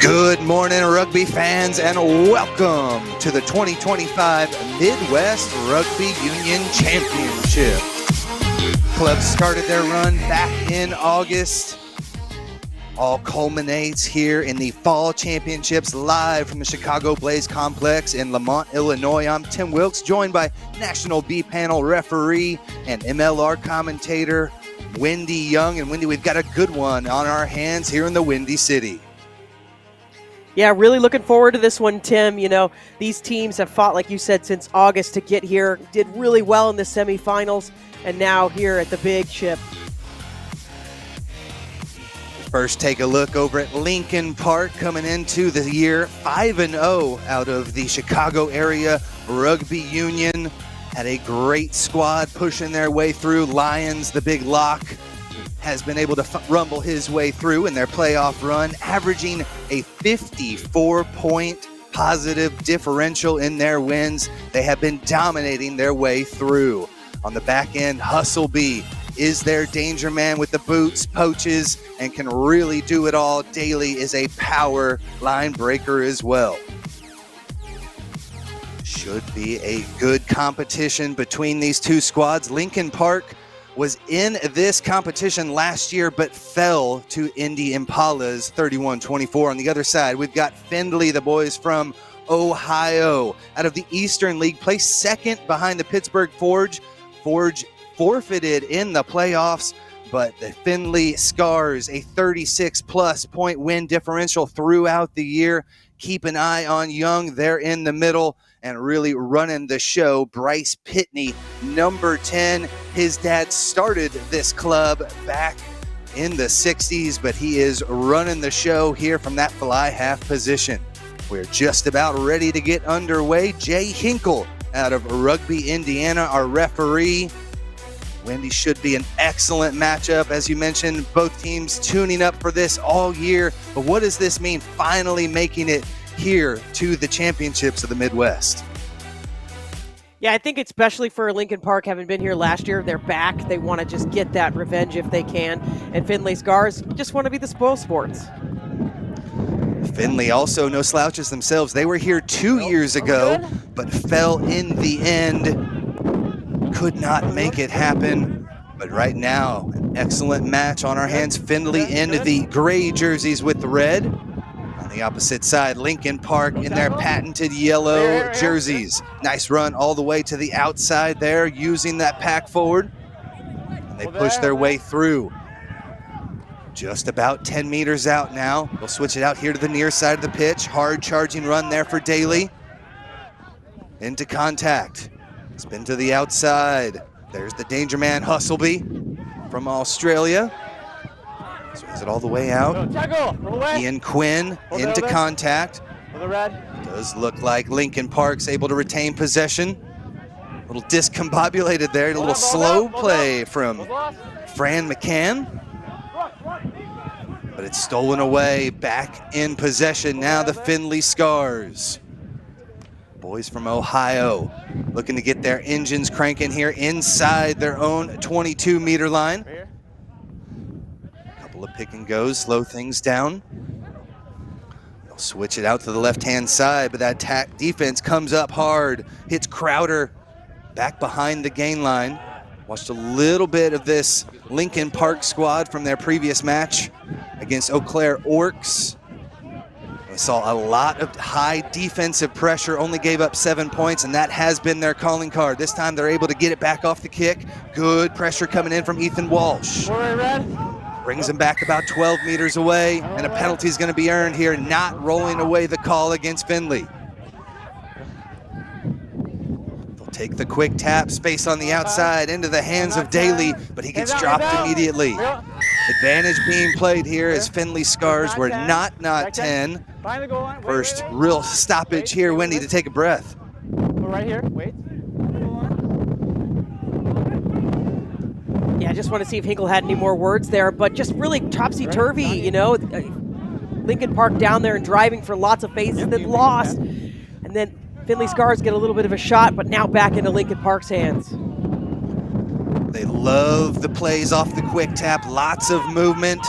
Good morning, rugby fans, and welcome to the 2025 Midwest Rugby Union Championship. Clubs started their run back in August. All culminates here in the Fall Championships live from the Chicago Blaze Complex in Lamont, Illinois. I'm Tim Wilkes, joined by National B Panel referee and MLR commentator Wendy Young. And Wendy, we've got a good one on our hands here in the Windy City. Yeah, really looking forward to this one, Tim. You know, these teams have fought, like you said, since August to get here, did really well in the semifinals, and now here at the big ship. First, take a look over at Lincoln Park, coming into the year 5-0 out of the Chicago area rugby union. Had a great squad pushing their way through. Lions, the big lock, has been able to rumble his way through in their playoff run, averaging a 54-point positive differential in their wins. They have been dominating their way through. On the back end, Hustleby is their danger man with the boots, poaches, and can really do it all. Daly is a power line breaker as well. Should be a good competition between these two squads. Lincoln Park was in this competition last year, but fell to Indy Impala's 31-24. On the other side, we've got Findlay, the boys from Ohio, out of the Eastern League, placed second behind the Pittsburgh Forge. Forge forfeited in the playoffs, but the Findlay Scars, a 36-plus point win differential throughout the year. Keep an eye on Young. They're in the middle and really running the show. Bryce Pitney, number 10. His dad started this club back in the 60s, but he is running the show here from that fly half position. We're just about ready to get underway. Jay Hinkle out of Rugby, Indiana, our referee. Wendy, should be an excellent matchup. As you mentioned, both teams tuning up for this all year. But what does this mean, finally making it here to the championships of the Midwest? Yeah, I think especially for Lincoln Park, having been here last year, they're back. They want to just get that revenge if they can. And Findlay Scars just want to be the spoil sports. Findlay also no slouches themselves. They were here 2 years ago, but fell in the end. Could not make it happen. But right now, an excellent match on our hands. Findlay in the gray jerseys with the red. On the opposite side, Lincoln Park in their patented yellow jerseys. Nice run all the way to the outside there, using that pack forward. And they push their way through. Just about 10 meters out now. They'll switch it out here to the near side of the pitch. Hard charging run there for Daly. Into contact. Spin to the outside. There's the danger man, Hustleby from Australia. Swings it all the way out. Ian Quinn into contact. Does look like Lincoln Park's able to retain possession. A little discombobulated there. A little slow play from Fran McCann. But it's stolen away. Back in possession now, the Findlay Scars. Boys from Ohio looking to get their engines cranking here inside their own 22-meter line. Couple of pick and goes, slow things down. They'll switch it out to the left-hand side, but that attack defense comes up hard, hits Crowder back behind the gain line. Watched a little bit of this Lincoln Park squad from their previous match against Eau Claire Orcs. We saw a lot of high defensive pressure, only gave up 7 points, and that has been their calling card. This time they're able to get it back off the kick. Good pressure coming in from Ethan Walsh. Brings him back about 12 meters away, and a penalty is going to be earned here, not rolling away the call against Findlay. They'll take the quick tap, space on the outside, into the hands of Daly, but he gets dropped immediately. Advantage being played here as Findlay Scars were not 10. First real stoppage here, Wendy, to take a breath. Right here, wait. Yeah, I just want to see if Hinkle had any more words there, but just really topsy-turvy, you know. Lincoln Park down there and driving for lots of phases, then lost. And then Findlay Scars get a little bit of a shot, but now back into Lincoln Park's hands. They love the plays off the quick tap, lots of movement.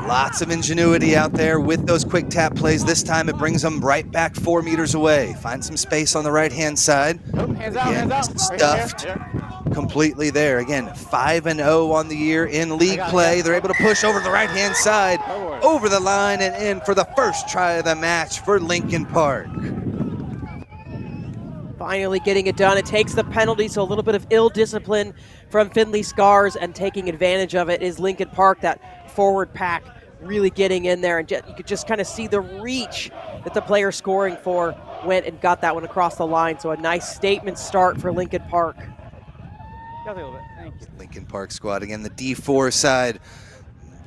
Lots of ingenuity out there with those quick tap plays. This time it brings them right back 4 meters away. Find some space on the right-hand side. Hands out, Again, hands out. stuffed completely there. Again, 5-0 on the year in league play. They're able to push over the right-hand side, over the line and in for the first try of the match for Lincoln Park. Finally getting it done. It takes the penalty, so a little bit of ill discipline from Findlay Scars, and taking advantage of it is Lincoln Park. That forward pack really getting in there, and you could just kind of see the reach that the player scoring for went and got that one across the line. So a nice statement start for Lincoln Park. Lincoln Park squad again, the D4 side.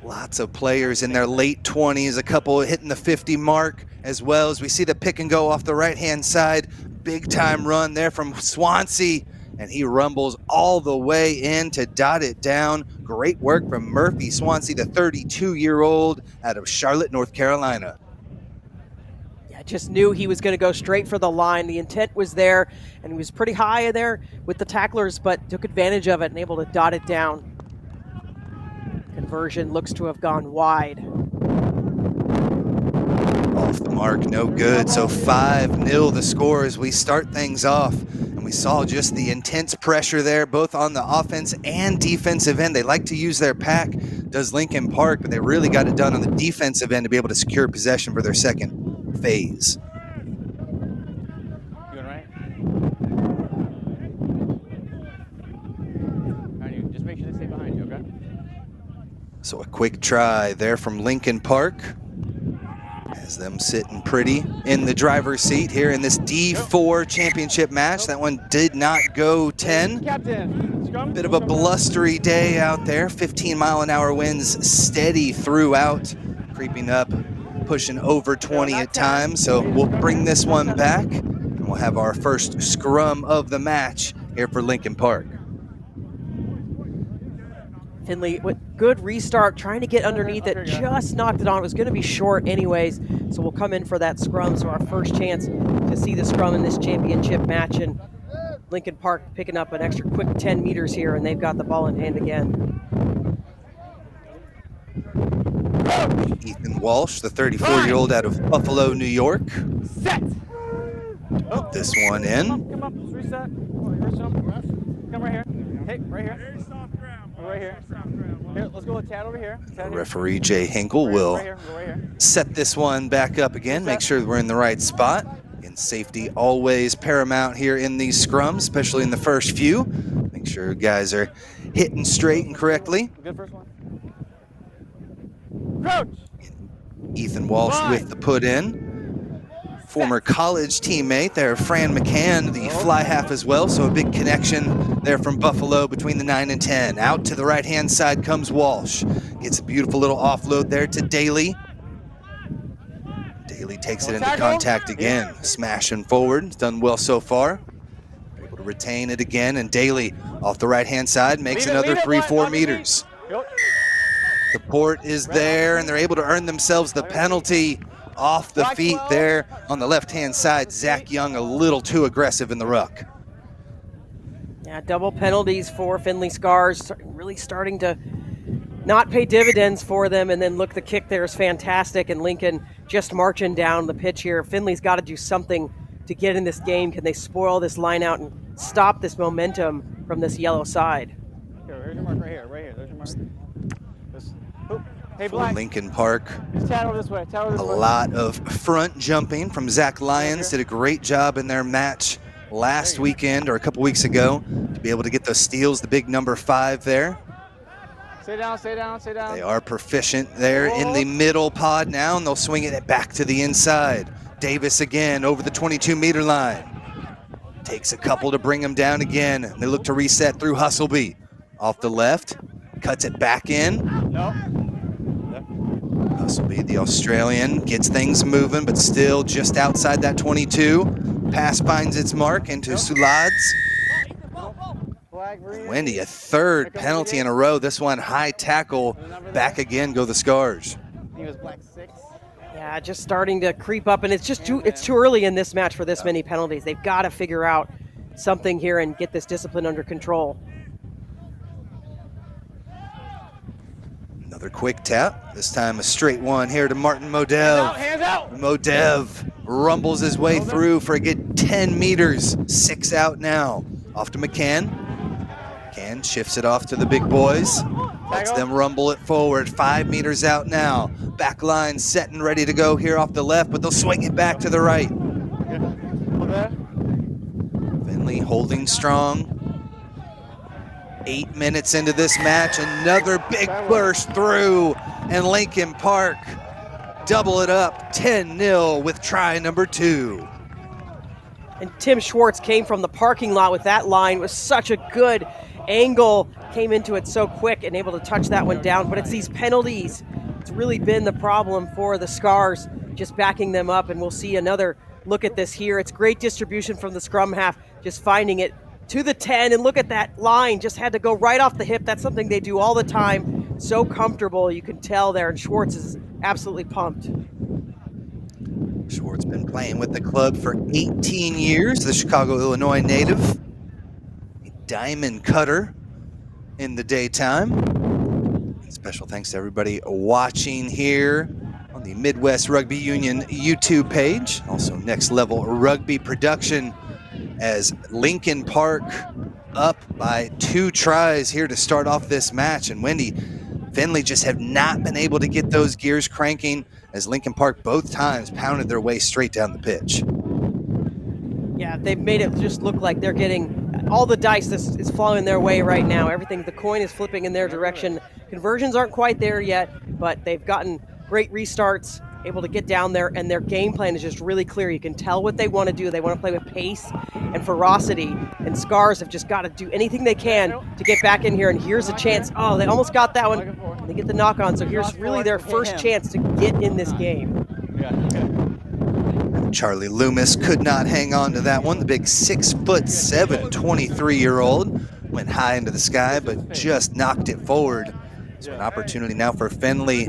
Lots of players in their late 20s, a couple hitting the 50 mark, as well as we see the pick and go off the right-hand side. Big time run there from Swansea, and he rumbles all the way in to dot it down. Great work from Murphy Swansea, the 32-year-old out of Charlotte, North Carolina. Yeah, just knew he was going to go straight for the line. The intent was there, and he was pretty high there with the tacklers, but took advantage of it and able to dot it down. Conversion looks to have gone wide. Off the mark, no good. So 5-0 the score as we start things off. And we saw just the intense pressure there, both on the offense and defensive end. They like to use their pack, does Lincoln Park, but they really got it done on the defensive end to be able to secure possession for their second phase. Going right? Just make sure they stay behind you, okay? So a quick try there from Lincoln Park. Has them sitting pretty in the driver's seat here in this D4 championship match. That one did not go 10. Bit of a blustery day out there. 15-mile-an-hour winds steady throughout, creeping up, pushing over 20 at times. So we'll bring this one back, and we'll have our first scrum of the match here for Lincoln Park. Findlay, with good restart, trying to get underneath it, just knocked it on. It was going to be short anyways, so we'll come in for that scrum. So our first chance to see the scrum in this championship match, and Lincoln Park picking up an extra quick 10 meters here, and they've got the ball in hand again. Ethan Walsh, the 34-year-old out of Buffalo, New York. Set. Put this one in. Come up, reset. Come right here. Hey, right here. Right here. Here, let's go with Tad over here. Referee Jay Hinkle will set this one back up again, make sure we're in the right spot. And safety always paramount here in these scrums, especially in the first few. Make sure guys are hitting straight and correctly. Good first one. Crouch. Ethan Walsh with the put in. Former college teammate there, Fran McCann, the fly half as well, so a big connection there from Buffalo between the 9 and 10. Out to the right-hand side comes Walsh. Gets a beautiful little offload there to Daly. Daly takes it into contact again, smashing forward. It's done well so far. Able to retain it again, and Daly off the right-hand side makes another 3-4 meters. Support is there, and they're able to earn themselves the penalty. Off the feet there on the left-hand side. Zach Young a little too aggressive in the ruck. Yeah, double penalties for Findlay Scars, really starting to not pay dividends for them. And then look, the kick there is fantastic, and Lincoln just marching down the pitch here. Findlay's got to do something to get in this game. Can they spoil this line out and stop this momentum from this yellow side? Here, here's your mark right here, right here. There's your mark. Hey, for Lincoln Park. A lot of front jumping from Zach Lyons. Did a great job in their match last weekend or a couple weeks ago to be able to get those steals, the big number 5 there. Stay down, stay down, stay down. They are proficient there in the middle pod now, and they'll swing it back to the inside. Davis again over the 22-meter line. Takes a couple to bring him down again. They look to reset through Hustleby. Off the left, cuts it back in. Nope. Hustleby, the Australian, gets things moving, but still just outside that 22. Pass finds its mark into Sulads. Wendy, a third penalty in a row. This one high tackle. Back again go the Scars. Yeah, just starting to creep up, and it's just too early in this match for this many penalties. They've got to figure out something here and get this discipline under control. Another quick tap, this time a straight one here to Martin Modev. Hands out. Modev rumbles his way through for a good 10 meters. 6 out now. Off to McCann. McCann shifts it off to the big boys. Lets them rumble it forward. 5 meters out now. Back line set and ready to go here off the left, but they'll swing it back to the right. Findlay holding strong. 8 minutes into this match, another big burst through, and Lincoln Park double it up 10-0 with try number 2. And Tim Schwartz came from the parking lot with that line. Was such a good angle, came into it so quick and able to touch that one down. But it's these penalties. It's really been the problem for the Scars, just backing them up. And we'll see another look at this here. It's great distribution from the scrum half, just finding it to the 10, and look at that line, just had to go right off the hip. That's something they do all the time. So comfortable, you can tell there, and Schwartz is absolutely pumped. Schwartz been playing with the club for 18 years, the Chicago, Illinois native. A diamond cutter in the daytime. Special thanks to everybody watching here on the Midwest Rugby Union YouTube page. Also Next Level Rugby Production, as Lincoln Park up by 2 tries here to start off this match. And Wendy, Findlay just have not been able to get those gears cranking, as Lincoln Park both times pounded their way straight down the pitch. Yeah, they've made it just look like they're getting all the dice is flowing their way right now. Everything, the coin is flipping in their direction. Conversions aren't quite there yet, but they've gotten great restarts, able to get down there, and their game plan is just really clear. You can tell what they want to do. They want to play with pace and ferocity, and Scars have just got to do anything they can to get back in here, and here's a chance. Oh, they almost got that one. They get the knock on, so here's really their first chance to get in this game. Charlie Loomis could not hang on to that one. The big 6'7", 23-year-old went high into the sky, but just knocked it forward. So an opportunity now for Findlay,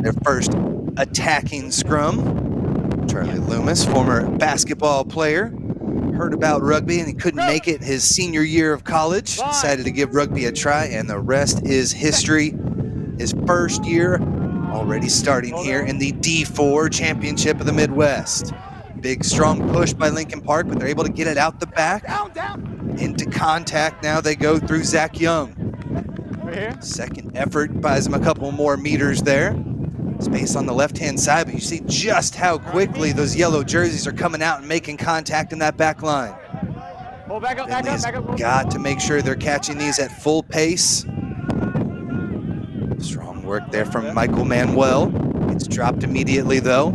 their first attacking scrum. Charlie Loomis, former basketball player, heard about rugby and he couldn't make it his senior year of college. Decided to give rugby a try, and the rest is history. His first year already starting here in the D4 Championship of the Midwest. Big, strong push by Lincoln Park, but they're able to get it out the back. Into contact now they go through Zach Young. Second effort buys him a couple more meters there. Space on the left-hand side, but you see just how quickly those yellow jerseys are coming out and making contact in that back line. Findlay's got to make sure they're catching these at full pace. Strong work there from Michael Manuel. It's dropped immediately, though.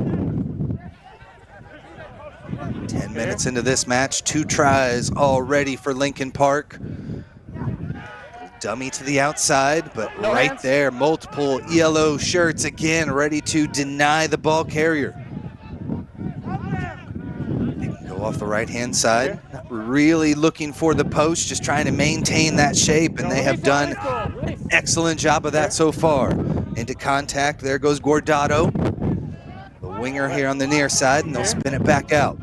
10 minutes into this match, 2 tries already for Lincoln Park. Dummy to the outside, but right there, multiple yellow shirts again, ready to deny the ball carrier. They can go off the right-hand side, not really looking for the post, just trying to maintain that shape, and they have done an excellent job of that so far. Into contact, there goes Guardado, the winger here on the near side, and they'll spin it back out.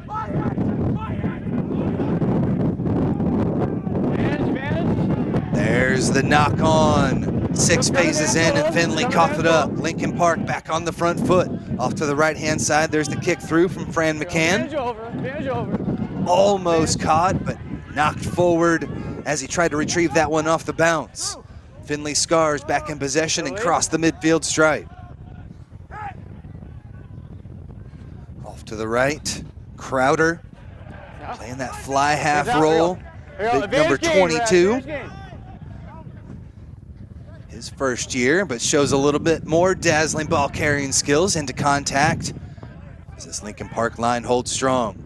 There's the knock on. 6 phases in, and Findlay coughed it up. Lincoln Park back on the front foot. Off to the right-hand side, there's the kick through from Fran McCann. Almost caught, but knocked forward as he tried to retrieve that one off the bounce. Findlay Scars back in possession and cross the midfield stripe. Off to the right, Crowder playing that fly half roll. Big number 22. His first year, but shows a little bit more dazzling ball carrying skills. Into contact as this Lincoln Park line holds strong.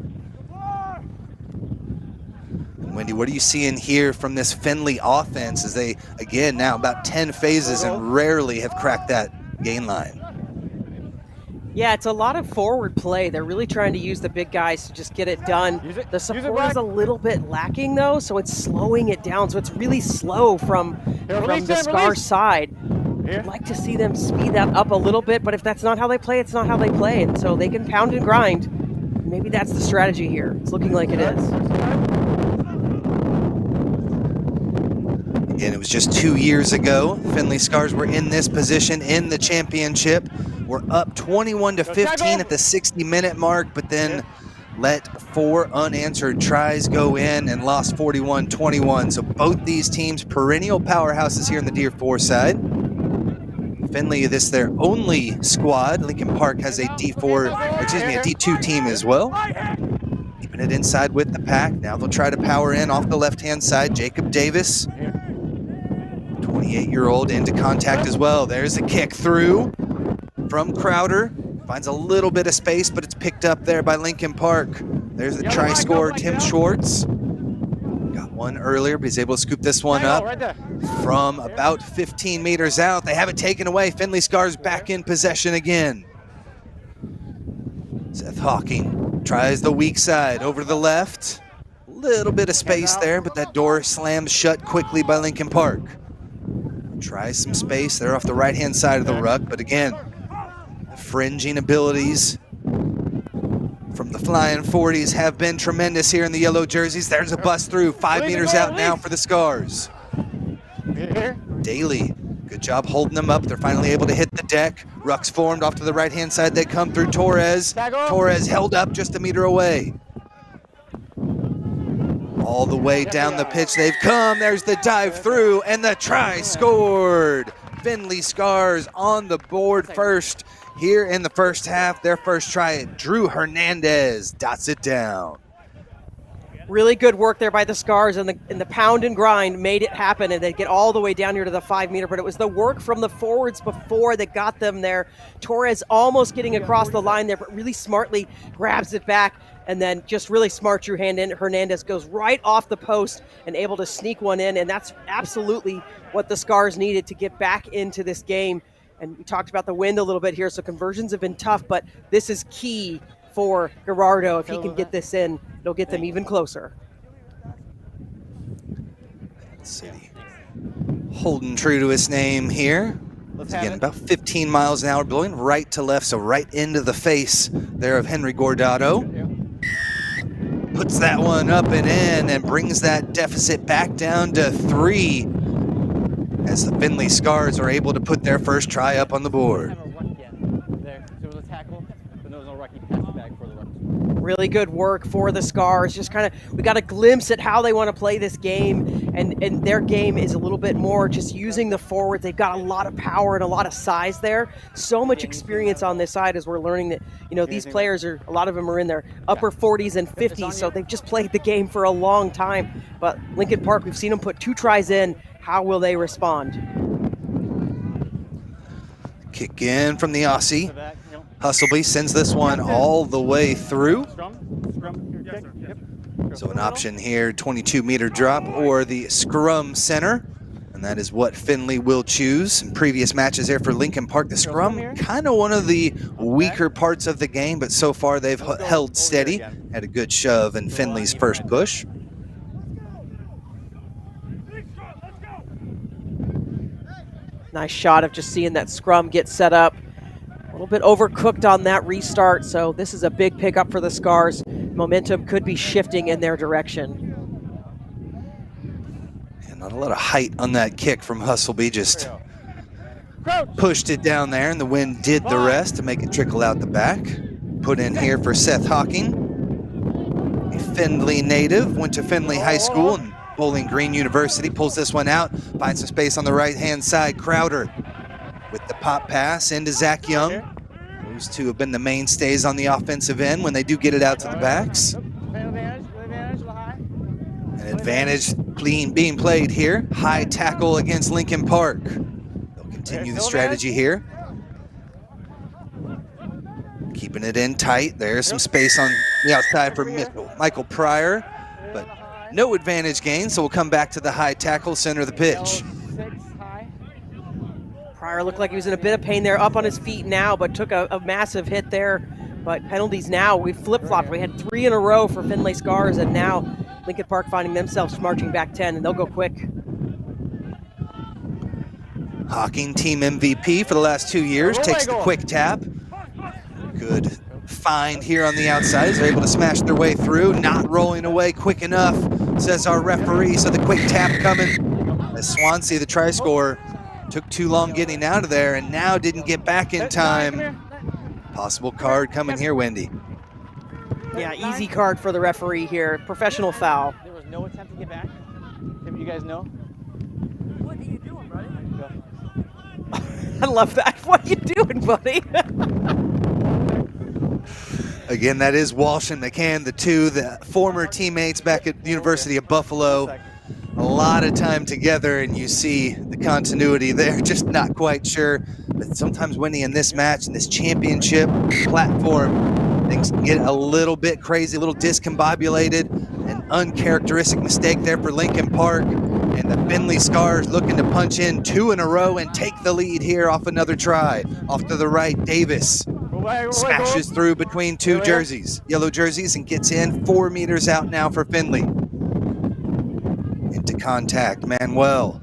And Wendy, what are you seeing here from this Findlay offense as they, again, now about 10 phases and rarely have cracked that gain line? Yeah, it's a lot of forward play. They're really trying to use the big guys to just get it done. The support is a little bit lacking, though, so it's slowing it down. So it's really slow from the Scar side. I'd like to see them speed that up a little bit, but if that's not how they play, it's not how they play. And so they can pound and grind. Maybe that's the strategy here. It's looking like it is. Again, it was just 2 years ago. Findlay Scars were in this position in the championship. We're up 21-15 at the 60-minute mark, but then let 4 unanswered tries go in and lost 41-21. So both these teams, perennial powerhouses here in the D4 side. Findlay, this is their only squad. Lincoln Park has a D2 team as well. Keeping it inside with the pack. Now they'll try to power in off the left-hand side. Jacob Davis, 28-year-old, into contact as well. There's a kick through from Crowder. Finds a little bit of space, but it's picked up there by Lincoln Park. There's the try scorer, Tim Schwartz. Got one earlier, but he's able to scoop this one up from about 15 meters out. They have it taken away. Findlay Scars back in possession again. Seth Hawking tries the weak side over to the left. Little bit of space there, but that door slams shut quickly by Lincoln Park. Tries some space there off the right-hand side of the ruck, but again, the fringing abilities from the Flying 40s have been tremendous here in the yellow jerseys. There's a bust through, 5 meters out now for the Scars. Daly, good job holding them up. They're finally able to hit the deck. Rucks formed off to the right-hand side. They come through Torres. Torres held up just a meter away. All the way down the pitch they've come. There's the dive through and the try scored. Findlay Scars on the board first here in the first half. Their first try, Drew Hernandez dots it down. Really good work there by the Scars, and the pound and grind made it happen, and they get all the way down here to the 5 meter, but it was the work from the forwards before that got them there. Torres almost getting across the line there, but really smartly grabs it back, and then just really smart Drew Hernandez goes right off the post and able to sneak one in, and that's absolutely what the Scars needed to get back into this game. And we talked about the wind a little bit here, so conversions have been tough, but this is key for Gerardo. If he can get this in, it'll get them even closer. City holding true to his name here. Again, about 15 miles an hour, blowing right to left, so right into the face there of Henry Gordado. Puts that one up and in and brings that deficit back down to 3 as the Findlay Scars are able to put their first try up on the board. Really good work for the Scars. Just kind of, we got a glimpse at how they want to play this game, and their game is a little bit more just using the forwards. They've got a lot of power and a lot of size there. So much experience on this side as we're learning that, you know, these players are, a lot of them are in their upper 40s and 50s, so they've just played the game for a long time. But Lincoln Park, we've seen them put 2 tries in. How will they respond? Kick in from the Aussie. Hustleby sends this one all the way through. So an option here, 22-meter drop or the scrum center. And that is what Findlay will choose. In previous matches there for Lincoln Park, the scrum, kind of one of the weaker parts of the game, but so far they've held steady. Had a good shove in Findlay's first push. Nice shot of just seeing that scrum get set up. A little bit overcooked on that restart, so this is a big pickup for the Scars. Momentum could be shifting in their direction. Yeah, not a lot of height on that kick from Hustleby, just pushed it down there, and the wind did the rest to make it trickle out the back. Put in here for Seth Hawking, a Findlay native, went to Findlay High School and Bowling Green University. Pulls this one out, finds some space on the right-hand side. Crowder with the pop pass into Zach Young. Those two have been the mainstays on the offensive end when they do get it out to the backs. An advantage being played here. High tackle against Lincoln Park. They'll continue the strategy here. Keeping it in tight. There's some space on the outside for Michael Pryor, but no advantage gain, so we'll come back to the high tackle, center of the pitch. Pryor looked like he was in a bit of pain there, up on his feet now, but took a massive hit there. But penalties now, we flip-flopped. We had 3 in a row for Findlay Scars, and now Lincoln Park finding themselves marching back 10, and they'll go quick. Hawking, team MVP for the last 2 years, takes the quick tap. Good find here on the outside. They're able to smash their way through, not rolling away quick enough, says our referee, so the quick tap coming as Swansea, the try scorer, took too long getting out of there and now didn't get back in time. Possible card coming here, Wendy. Yeah, easy card for the referee here. Professional foul. There was no attempt to get back. If you guys know. What are you doing, buddy? I love that. What are you doing, buddy? Again, that is Walsh and McCann, the former teammates back at the University of Buffalo. A lot of time together, and you see the continuity there. Just not quite sure, but sometimes winning in this match, in this championship platform, things can get a little bit crazy, a little discombobulated. An uncharacteristic mistake there for Lincoln Park, and the Findlay Scars looking to punch in 2 in a row and take the lead here off another try. Off to the right, Davis smashes through between two jerseys, yellow jerseys, and gets in 4 meters out now for Findlay. Into contact, Manuel.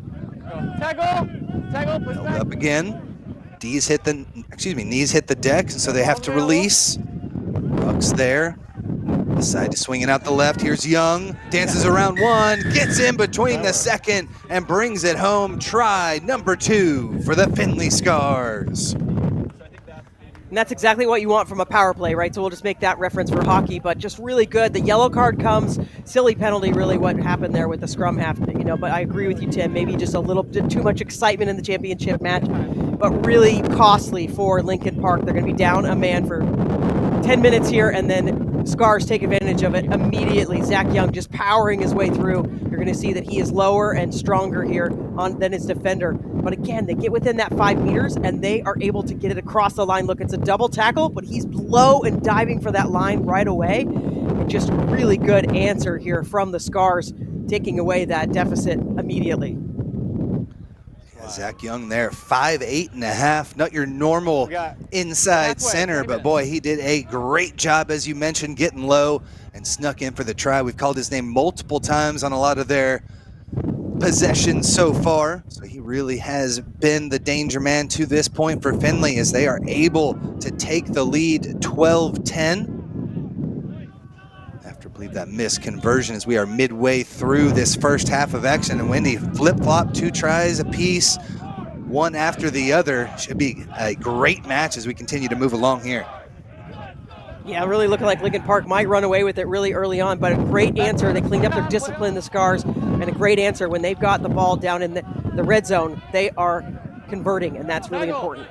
Tackle! Held up again. Knees hit the deck, and so they have to release. Buck's there. Decide to swing it out the left. Here's Young. Dances around one, gets in between the second, and brings it home. Try number 2 for the Findlay Scars. And that's exactly what you want from a power play, right? So we'll just make that reference for hockey, but just really good. The yellow card comes, silly penalty, really what happened there with the scrum half, but I agree with you, Tim. Maybe just a little bit too much excitement in the championship match, but really costly for Lincoln Park. They're going to be down a man for 10 minutes here, and then Scars take advantage of it immediately. Zach Young just powering his way through. You're going to see that he is lower and stronger here than his defender. But again, they get within that 5 meters, and they are able to get it across the line. Look, it's a double tackle, but he's low and diving for that line right away. And just a really good answer here from the Scars, taking away that deficit immediately. Zach Young there, 5'8.5", not your normal inside center, but boy, he did a great job, as you mentioned, getting low and snuck in for the try. We've called his name multiple times on a lot of their possessions so far, so he really has been the danger man to this point for Findlay, as they are able to take the lead 12-10. I believe that missed conversion as we are midway through this first half of action, and Wendy flip-flop 2 tries apiece, one after the other. Should be a great match as we continue to move along here. Yeah, really looking like Lincoln Park might run away with it really early on, but a great answer. They cleaned up their discipline, the Scars, and a great answer when they've got the ball down in the red zone. They are converting, and that's really important.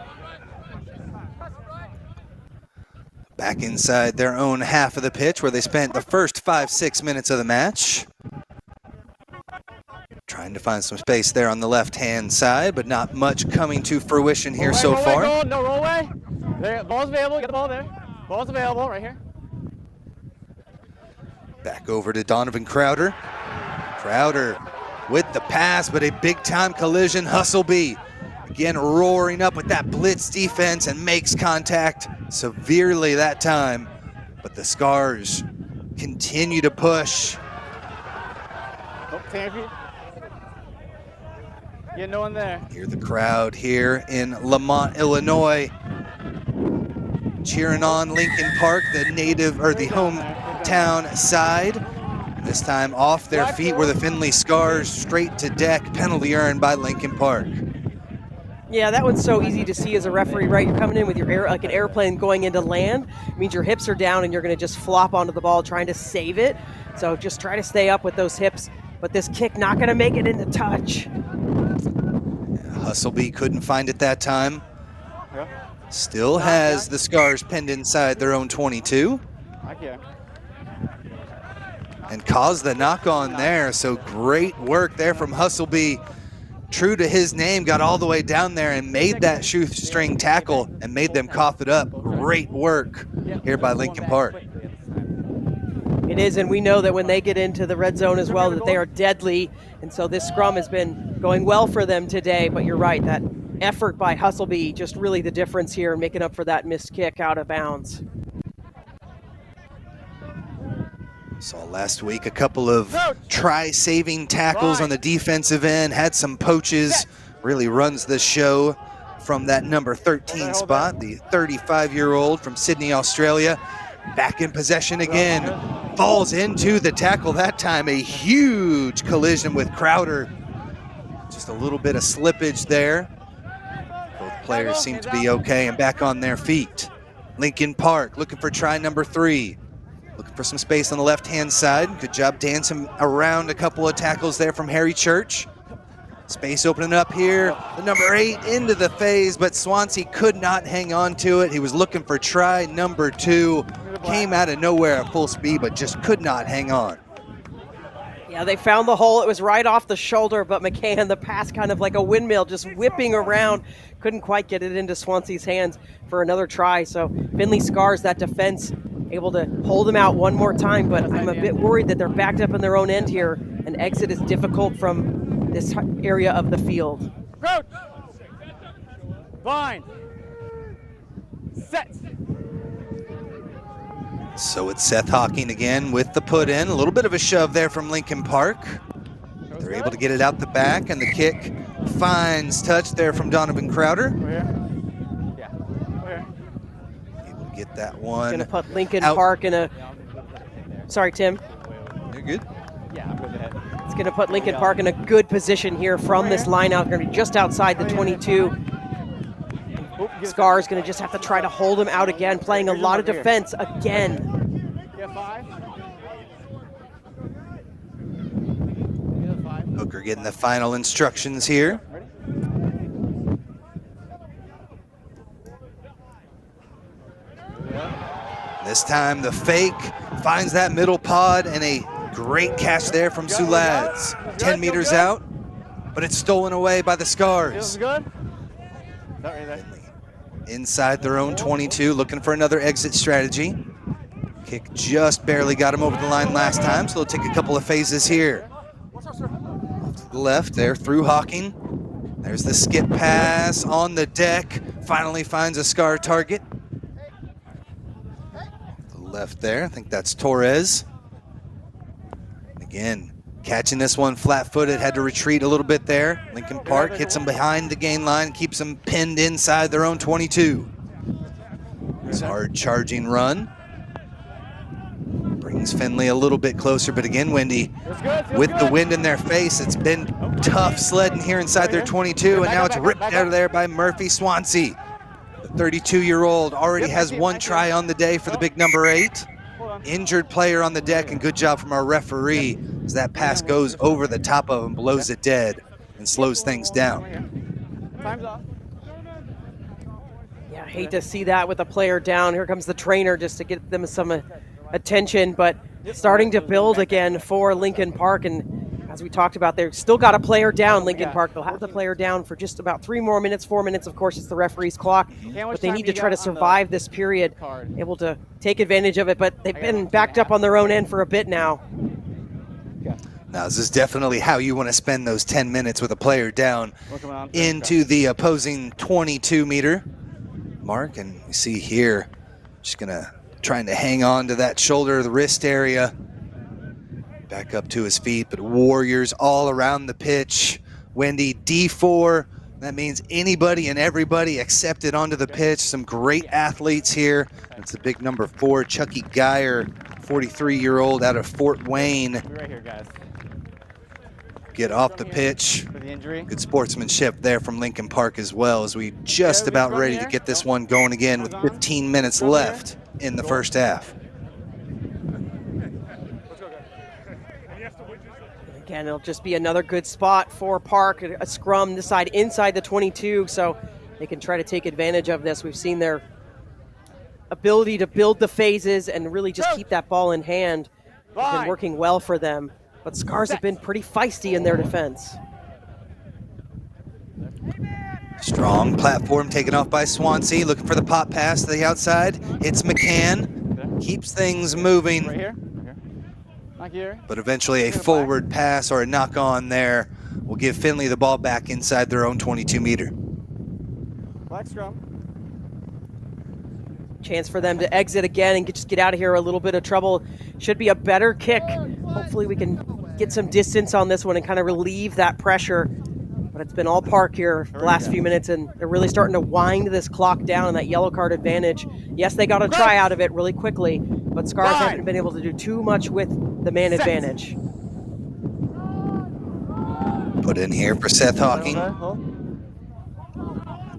Back inside their own half of the pitch, where they spent the first 5-6 minutes of the match. Trying to find some space there on the left-hand side, but not much coming to fruition here so far. No rollway. There, ball's available. Get the ball there. Ball's available right here. Back over to Donovan Crowder. Crowder with the pass, but a big-time collision. Hustleby again roaring up with that blitz defense and makes contact severely that time, but the Scars continue to push. Oh, Tampy. Yeah, no one there. Hear the crowd here in Lamont, Illinois, cheering on Lincoln Park, the native or the hometown side. This time off their feet were the Findlay Scars, straight to deck. Penalty earned by Lincoln Park. Yeah, that one's so easy to see as a referee, right? You're coming in with your like an airplane going into land. It means your hips are down and you're going to just flop onto the ball trying to save it. So just try to stay up with those hips. But this kick not going to make it into touch. Hustleby couldn't find it that time. Still has the Scars pinned inside their own 22. And caused the knock on there. So great work there from Hustleby. True to his name, got all the way down there and made that shoestring tackle and made them cough it up. Great work here by Lincoln Park. It is, and we know that when they get into the red zone as well, that they are deadly. And so this scrum has been going well for them today. But you're right, that effort by Hustleby just really the difference here, making up for that missed kick out of bounds. Saw last week a couple of try-saving tackles on the defensive end, had some poaches, really runs the show from that number 13 spot, the 35-year-old from Sydney, Australia. Back in possession again, falls into the tackle that time, a huge collision with Crowder. Just a little bit of slippage there. Both players seem to be okay and back on their feet. Lincoln Park looking for try number 3. Looking for some space on the left-hand side. Good job dancing around a couple of tackles there from Harry Church. Space opening up here. The number 8 into the phase, but Swansea could not hang on to it. He was looking for try number 2. Came out of nowhere at full speed, but just could not hang on. Yeah, they found the hole. It was right off the shoulder, but McCann, the pass kind of like a windmill, just whipping around. Couldn't quite get it into Swansea's hands for another try. So Findlay Scars, that defense, able to hold them out one more time, but I'm a bit worried that they're backed up in their own end here, and exit is difficult from this area of the field. Crouch. Bind. Set. So it's Seth Hawking again with the put in. A little bit of a shove there from Lincoln Park. They're able to get it out the back, and the kick finds touch there from Donovan Crowder. Over here. Yeah. Over here. Able to get that one. Going to put Lincoln out. Park in a... Sorry, Tim. You're good. Yeah, I'm good ahead. It's going to put Lincoln Park in a good position here from this line out. Going to be just outside the 22. Scar's going to just have to try to hold him out again, playing a lot of defense again. Yeah, 5. Hooker getting the final instructions here. This time the fake finds that middle pod, and a great catch there from Sulads. 10 meters out, but it's stolen away by the Scars. Inside their own 22, looking for another exit strategy. Kick just barely got him over the line last time, so they'll take a couple of phases here. Off to the left there through Hawking. There's the skip pass on the deck. Finally finds a Scar target. To the left there, I think that's Torres. Again, catching this one flat-footed, had to retreat a little bit there. Lincoln Park hits him behind the gain line, keeps them pinned inside their own 22. It's a hard charging run. Brings Findlay a little bit closer, but again, Wendy, with the wind in their face, it's been tough sledding here inside their 22, and now it's ripped out of there by Murphy Swansea. The 32-year-old already has 1 try on the day for the big number 8. Injured player on the deck, and good job from our referee as that pass goes over the top of him, blows it dead, and slows things down. Time's off. Yeah, I hate to see that with a player down. Here comes the trainer just to get them some attention, but starting to build again for Lincoln Park. And as we talked about, they've still got a player down, Lincoln Park. They'll have the player down for just about 3 more minutes, 4 minutes. Of course, it's the referee's clock, but they need to try to survive this period, able to take advantage of it, but they've been backed up on their own end for a bit now. Now, this is definitely how you want to spend those 10 minutes with a player down into the opposing 22-meter mark. And you see here, just trying to hang on to that shoulder, the wrist area. Back up to his feet, but Warriors all around the pitch. Wendy, D4, that means anybody and everybody accepted onto the pitch. Some great athletes here. It's the big number 4, Chucky Geyer, 43-year-old out of Fort Wayne. Right here, guys. Get off the pitch. For the injury. Good sportsmanship there from Lincoln Park as well, as we just about ready to get this one going again with 15 minutes left in the first half. Again, it'll just be another good spot for Park, a scrum this side inside the 22, so they can try to take advantage of this. We've seen their ability to build the phases and really just keep that ball in hand. It's been working well for them, but Scars have been pretty feisty in their defense. Strong platform taken off by Swansea, looking for the pop pass to the outside. Hits McCann, keeps things moving. Right here. Not here. But eventually a forward pass or a knock on there will give Findlay the ball back inside their own 22-meter. Black scrum. Chance for them to exit again and just get out of here. A little bit of trouble. Should be a better kick. Hopefully we can get some distance on this one and kind of relieve that pressure. But it's been all Park here the last few minutes, and they're really starting to wind this clock down and that yellow card advantage. Yes, they got a try out of it really quickly, but Scars haven't been able to do too much with the man advantage. Put in here for Seth Hawking.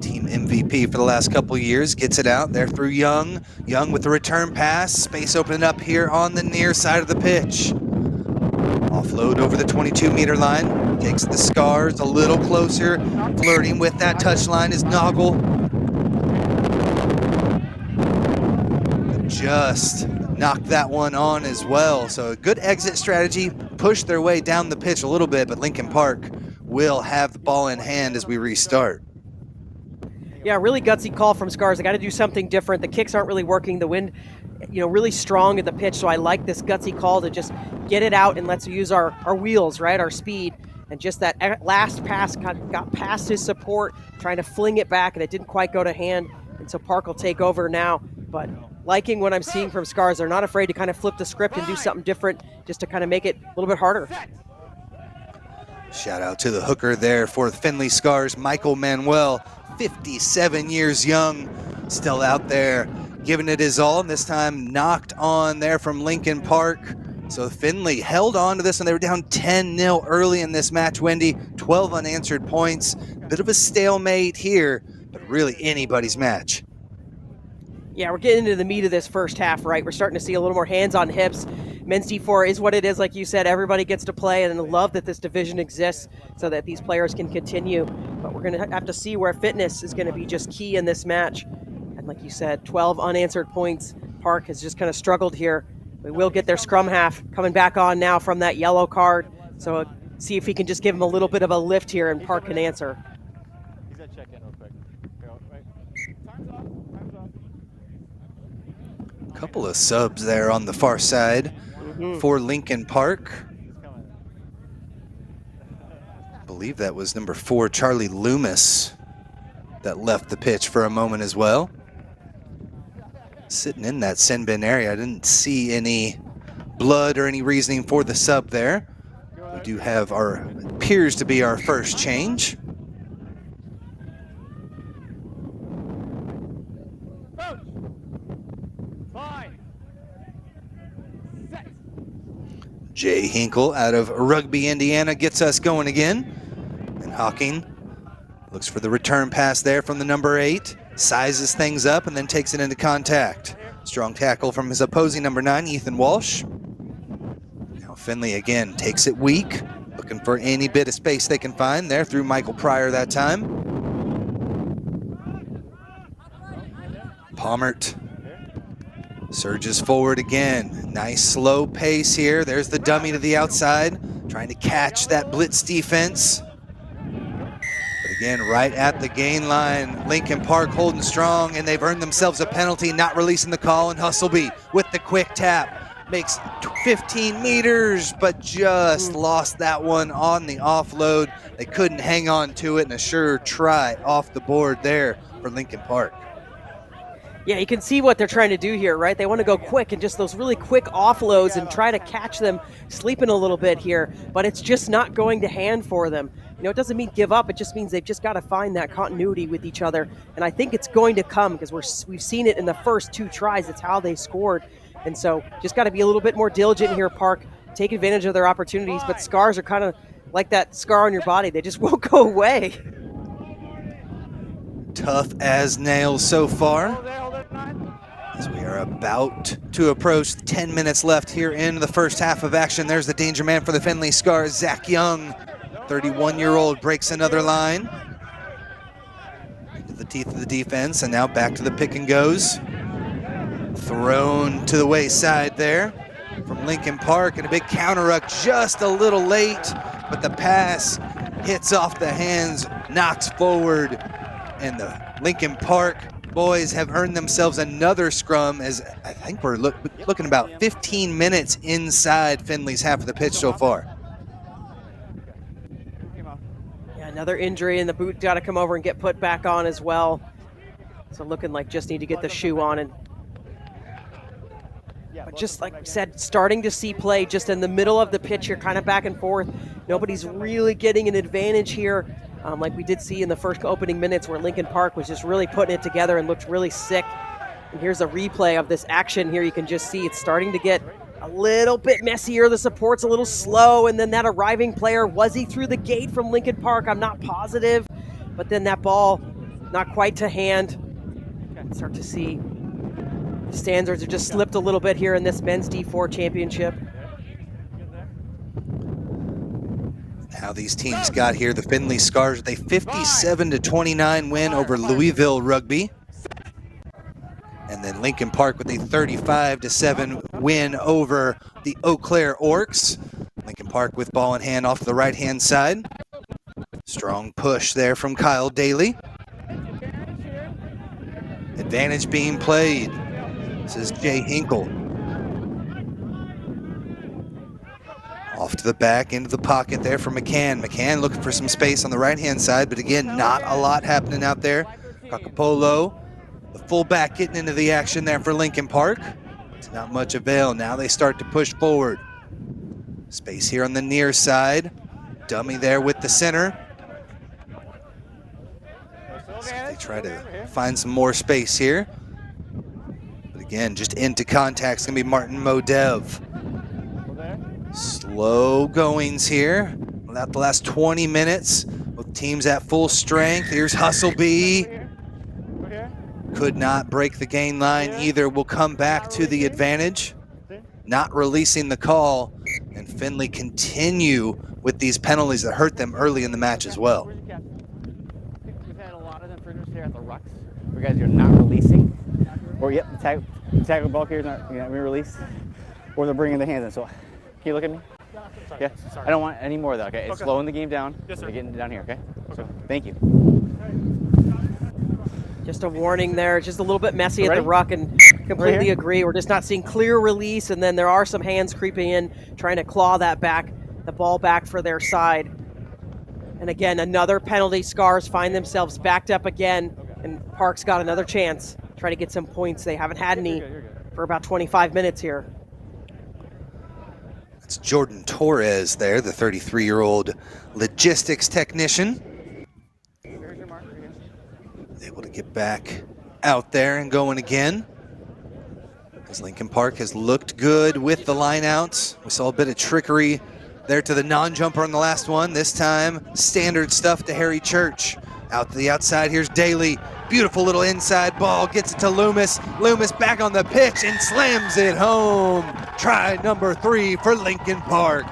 Team MVP for the last couple years, gets it out there through Young. Young with the return pass, space opening up here on the near side of the pitch. Offload over the 22-meter line, takes the Scars a little closer, flirting with that touchline is Noggle. Just knocked that one on as well. So a good exit strategy, push their way down the pitch a little bit, but Lincoln Park will have the ball in hand as we restart. Yeah, really gutsy call from Scars. They got to do something different. The kicks aren't really working. The wind, really strong at the pitch. So I like this gutsy call to just get it out and let's use our wheels, right? Our speed. And just that last pass got past his support, trying to fling it back, and it didn't quite go to hand. And so Park will take over now. But liking what I'm seeing from Scars. They're not afraid to kind of flip the script and do something different just to kind of make it a little bit harder. Shout out to the hooker there for the Findlay Scars, Michael Manuel. 57 years young, still out there giving it his all, and this time knocked on there from Lincoln Park. So Findlay held on to this, and they were down 10-0 early in this match, Wendy. 12 unanswered points. Bit of a stalemate here, but really anybody's match. Yeah, we're getting into the meat of this first half, right? We're starting to see a little more hands on hips. Men's D4 is what it is, like you said. Everybody gets to play, and I love that this division exists so that these players can continue. But we're going to have to see where fitness is going to be just key in this match. And like you said, 12 unanswered points. Park has just kind of struggled here. We will get their scrum half coming back on now from that yellow card. So see if he can just give him a little bit of a lift here, and Park can answer. He's going to check in real quick. Time's up. Couple of subs there on the far side for Lincoln Park. I believe that was number 4, Charlie Loomis, that left the pitch for a moment as well. Sitting in that sin bin area, I didn't see any blood or any reasoning for the sub there. We do have appears to be our first change. Jay Hinkle out of Rugby, Indiana gets us going again. And Hawking looks for the return pass there from the number 8, sizes things up and then takes it into contact. Strong tackle from his opposing number 9, Ethan Walsh. Now Findlay again takes it weak, looking for any bit of space they can find there through Michael Pryor that time. Palmert surges forward again. Nice slow pace here. There's the dummy to the outside, trying to catch that blitz defense. But again, right at the gain line, Lincoln Park holding strong, and they've earned themselves a penalty, not releasing the call, and Hustleby with the quick tap. Makes 15 meters, but just lost that one on the offload. They couldn't hang on to it, and a sure try off the board there for Lincoln Park. Yeah, you can see what they're trying to do here, right? They want to go quick and just those really quick offloads and try to catch them sleeping a little bit here, but it's just not going to hand for them. It doesn't mean give up. It just means they've just got to find that continuity with each other, and I think it's going to come because we've seen it in the first 2 tries. It's how they scored, and so just got to be a little bit more diligent here, Park. Take advantage of their opportunities, but scars are kind of like that scar on your body. They just won't go away. Tough as nails so far, as we are about to approach 10 minutes left here in the first half of action. There's the danger man for the Findlay Scars, Zach Young, 31-year-old, breaks another line into the teeth of the defense, and now back to the pick and goes. Thrown to the wayside there from Lincoln Park, and a big counter ruck just a little late, but the pass hits off the hands, knocks forward, and the Lincoln Park boys have earned themselves another scrum, as I think we're looking about 15 minutes inside Findlay's half of the pitch so far. Yeah, another injury, and the boot got to come over and get put back on as well. So looking like just need to get the shoe on. But just like I said, starting to see play just in the middle of the pitch here, kind of back and forth. Nobody's really getting an advantage here. Like we did see in the first opening minutes where Lincoln Park was just really putting it together and looked really sick. And here's a replay of this action here. You can just see it's starting to get a little bit messier. The support's a little slow, and then that arriving player, was he through the gate from Lincoln Park? I'm not positive, but then that ball not quite to hand. Start to see the standards have just slipped a little bit here in this men's D4 championship. How these teams got here, the Findlay Scars with a 57-29 win over Louisville Rugby. And then Lincoln Park with a 35-7 win over the Eau Claire Orcs. Lincoln Park with ball in hand off the right-hand side. Strong push there from Kyle Daly. Advantage being played. This is Jay Hinkle. Off to the back, into the pocket there for McCann. McCann looking for some space on the right-hand side, but again, not a lot happening out there. Kakapolo, the fullback, getting into the action there for Lincoln Park. It's not much avail. Now they start to push forward. Space here on the near side. Dummy there with the center. So they try to find some more space here. But again, just into contact. It's going to be Martin Modev. Slow goings here. Without the last 20 minutes, with teams at full strength. Here's Hustleby. Could not break the gain line either. Will come back to the advantage. Not releasing the call. And Findlay continue with these penalties that hurt them early in the match as well. We've had a lot of them for here at the rucks. Where guys are not releasing. Or yep, the tackle ball here is not being released. Or they're bringing the hands in. So can you look at me? Sorry. Yeah. Sorry. I don't want any more of that, okay? It's slowing the game down. Yes, sir. They're getting down here, okay? So thank you. Just a warning there, just a little bit messy at Ready? the ruck, and completely agree. We're just not seeing clear release, and then there are some hands creeping in, trying to claw that back, the ball back for their side. And again, another penalty. Scars find themselves backed up again, and Park's got another chance. Try to get some points. They haven't had any for about 25 minutes here. It's Jordan Torres there, the 33-year-old logistics technician. Able to get back out there and going again. As Lincoln Park has looked good with the lineouts. We saw a bit of trickery there to the non-jumper on the last one. This time, standard stuff to Harry Church. Out to the outside, here's Daly. Beautiful little inside ball, gets it to Loomis. Loomis back on the pitch and slams it home. Try number 3 for Lincoln Park.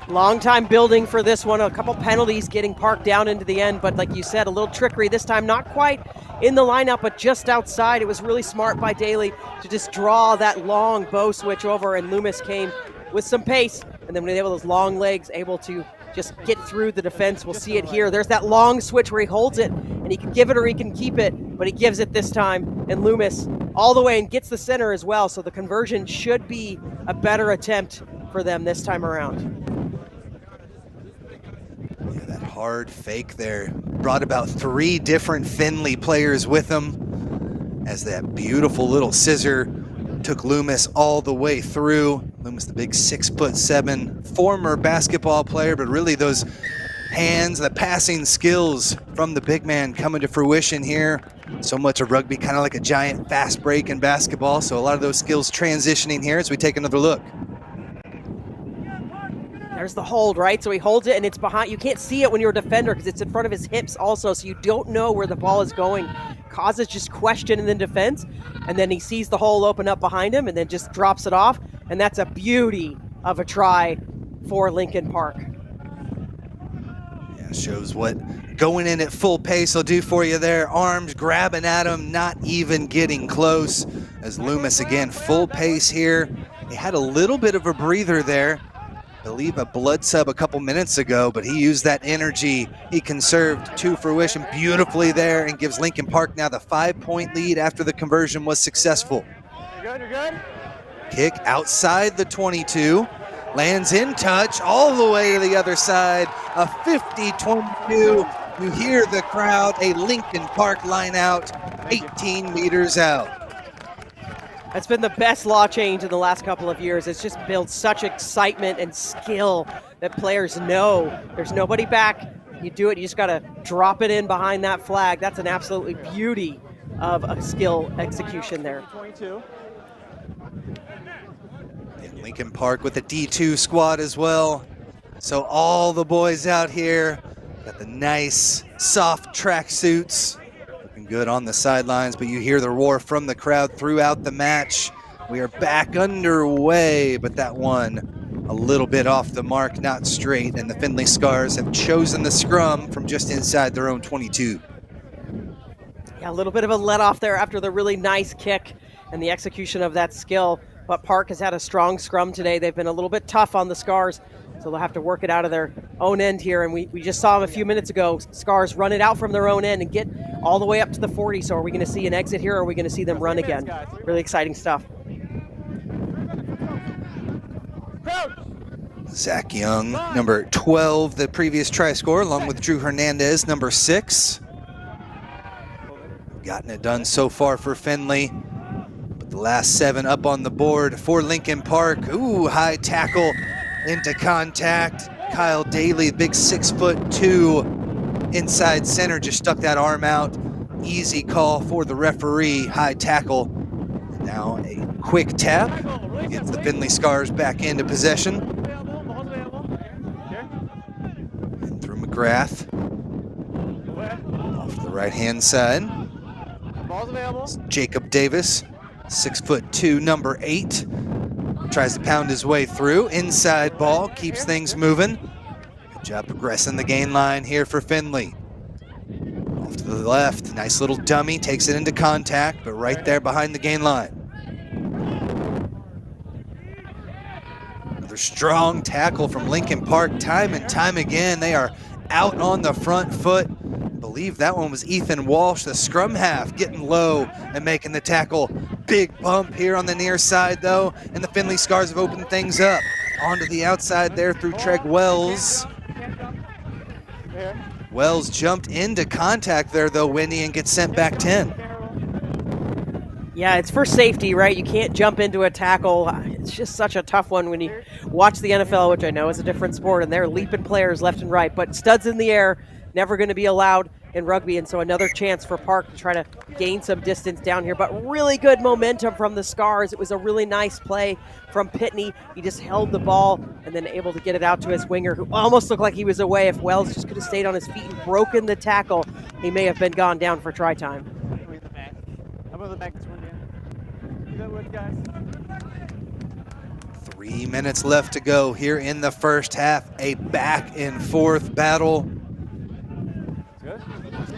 Long time building for this one. A couple penalties getting Park down into the end, but like you said, a little trickery this time. Not quite in the lineup, but just outside. It was really smart by Daly to just draw that long bow switch over, and Loomis came with some pace. And then when he had those long legs, able to just get through the defense. We'll see it here. There's that long switch where he holds it, and he can give it or he can keep it, but he gives it this time. And Loomis all the way and gets the center as well. So the conversion should be a better attempt for them this time around. Yeah, that hard fake there brought about 3 different Findlay players with him, as that beautiful little scissor took Loomis all the way through. Loomis, the big 6'7", former basketball player, but really those hands, the passing skills from the big man coming to fruition here. So much of rugby kind of like a giant fast break in basketball, so a lot of those skills transitioning here as we take another look. There's the hold, right? So he holds it and it's behind. You can't see it when you're a defender because it's in front of his hips also, so you don't know where the ball is going. Causes just question in the defense, and then he sees the hole open up behind him and then just drops it off, and that's a beauty of a try for Lincoln Park. Yeah, shows what going in at full pace will do for you there. Arms grabbing at him, not even getting close. As Loomis again, full pace here. He had a little bit of a breather there. I believe a blood sub a couple minutes ago, but he used that energy he conserved to fruition beautifully there and gives Lincoln Park now the 5-point lead after the conversion was successful. You're good, you're good. Kick outside the 22, lands in touch all the way to the other side, a 50-22. You hear the crowd, a Lincoln Park line out, 18 meters out. That's been the best law change in the last couple of years. It's just built such excitement and skill that players know there's nobody back. You do it, you just gotta drop it in behind that flag. That's an absolutely beauty of a skill execution there. 22. Lincoln Park with the D2 squad as well. So all the boys out here got the nice soft track suits, looking good on the sidelines, but you hear the roar from the crowd throughout the match. We are back underway, but that one a little bit off the mark, not straight, and the Findlay Scars have chosen the scrum from just inside their own 22. Yeah, a little bit of a let off there after the really nice kick and the execution of that skill. But Park has had a strong scrum today. They've been a little bit tough on the Scars, so they'll have to work it out of their own end here. And we just saw them a few minutes ago. Scars run it out from their own end and get all the way up to the 40. So are we going to see an exit here, or are we going to see them run again? Really exciting stuff. Zach Young, number 12, the previous try scorer, along with Drew Hernandez, number 6. Gotten it done so far for Findlay. But the last 7 up on the board for Lincoln Park. Ooh, high tackle into contact. Kyle Daly, big 6'2", inside center, just stuck that arm out. Easy call for the referee, high tackle. Now a quick tap gets the Findlay Scars back into possession. And through McGrath. Off to the right-hand side. Jacob Davis, 6'2", number 8. Tries to pound his way through. Inside ball, keeps things moving. Good job progressing the gain line here for Findlay. Off to the left, nice little dummy, takes it into contact, but right there behind the gain line. Another strong tackle from Lincoln Park, time and time again. They are out on the front foot. I believe that one was Ethan Walsh, the scrum half, getting low and making the tackle. Big bump here on the near side though, and the Findlay Scars have opened things up. Onto the outside there through Treg Wells. Wells jumped into contact there though, Wendy, and gets sent back 10. Yeah, it's for safety, right? You can't jump into a tackle. It's just such a tough one when you watch the NFL, which I know is a different sport, and they're leaping players left and right, but studs in the air, never going to be allowed in rugby, and so another chance for Park to try to gain some distance down here, but really good momentum from the Scars. It was a really nice play from Pitney. He just held the ball and then able to get it out to his winger, who almost looked like he was away. If Wells just could have stayed on his feet and broken the tackle, he may have been gone down for try time. I'm going to back this one again. Good work, guys. 3 minutes left to go here in the first half. A back and forth battle.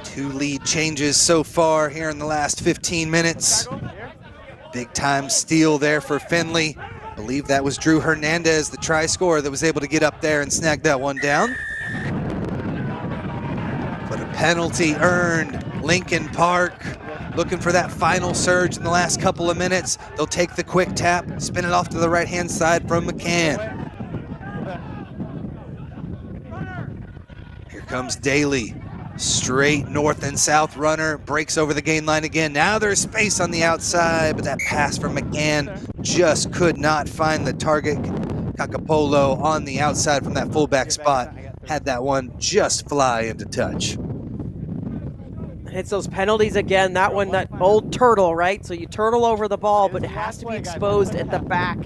2 lead changes so far here in the last 15 minutes. Big time steal there for Findlay. I believe that was Drew Hernandez, the try scorer, that was able to get up there and snag that one down. But a penalty earned. Lincoln Park looking for that final surge in the last couple of minutes. They'll take the quick tap, spin it off to the right-hand side from McCann. Here comes Daly. Straight north and south runner, breaks over the gain line again. Now there's space on the outside, but that pass from McCann just could not find the target. Kakapolo on the outside from that fullback spot had that one just fly into touch. It's those penalties again. That one, that old turtle, right? So you turtle over the ball, but it has to be exposed at the back,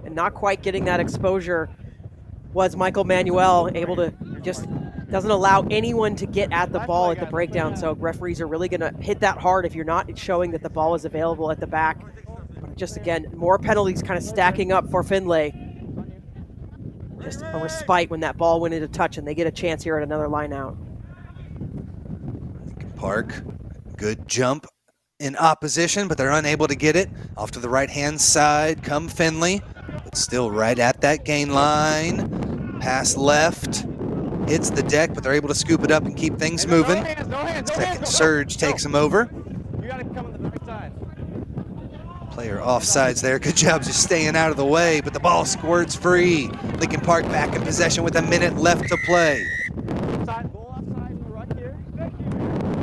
and not quite getting that exposure was Michael Manuel, able to just doesn't allow anyone to get at the ball at the breakdown. So referees are really going to hit that hard if you're not showing that the ball is available at the back. But just again, more penalties kind of stacking up for Findlay. Just a respite when that ball went into touch, and they get a chance here at another line out. Park, good jump in opposition, but they're unable to get it. Off to the right-hand side come Findlay, but still right at that gain line. Pass left, hits the deck, but they're able to scoop it up and keep things moving. Second surge takes them over. Player offsides there. Good job just staying out of the way, but the ball squirts free. Lincoln Park back in possession with a minute left to play.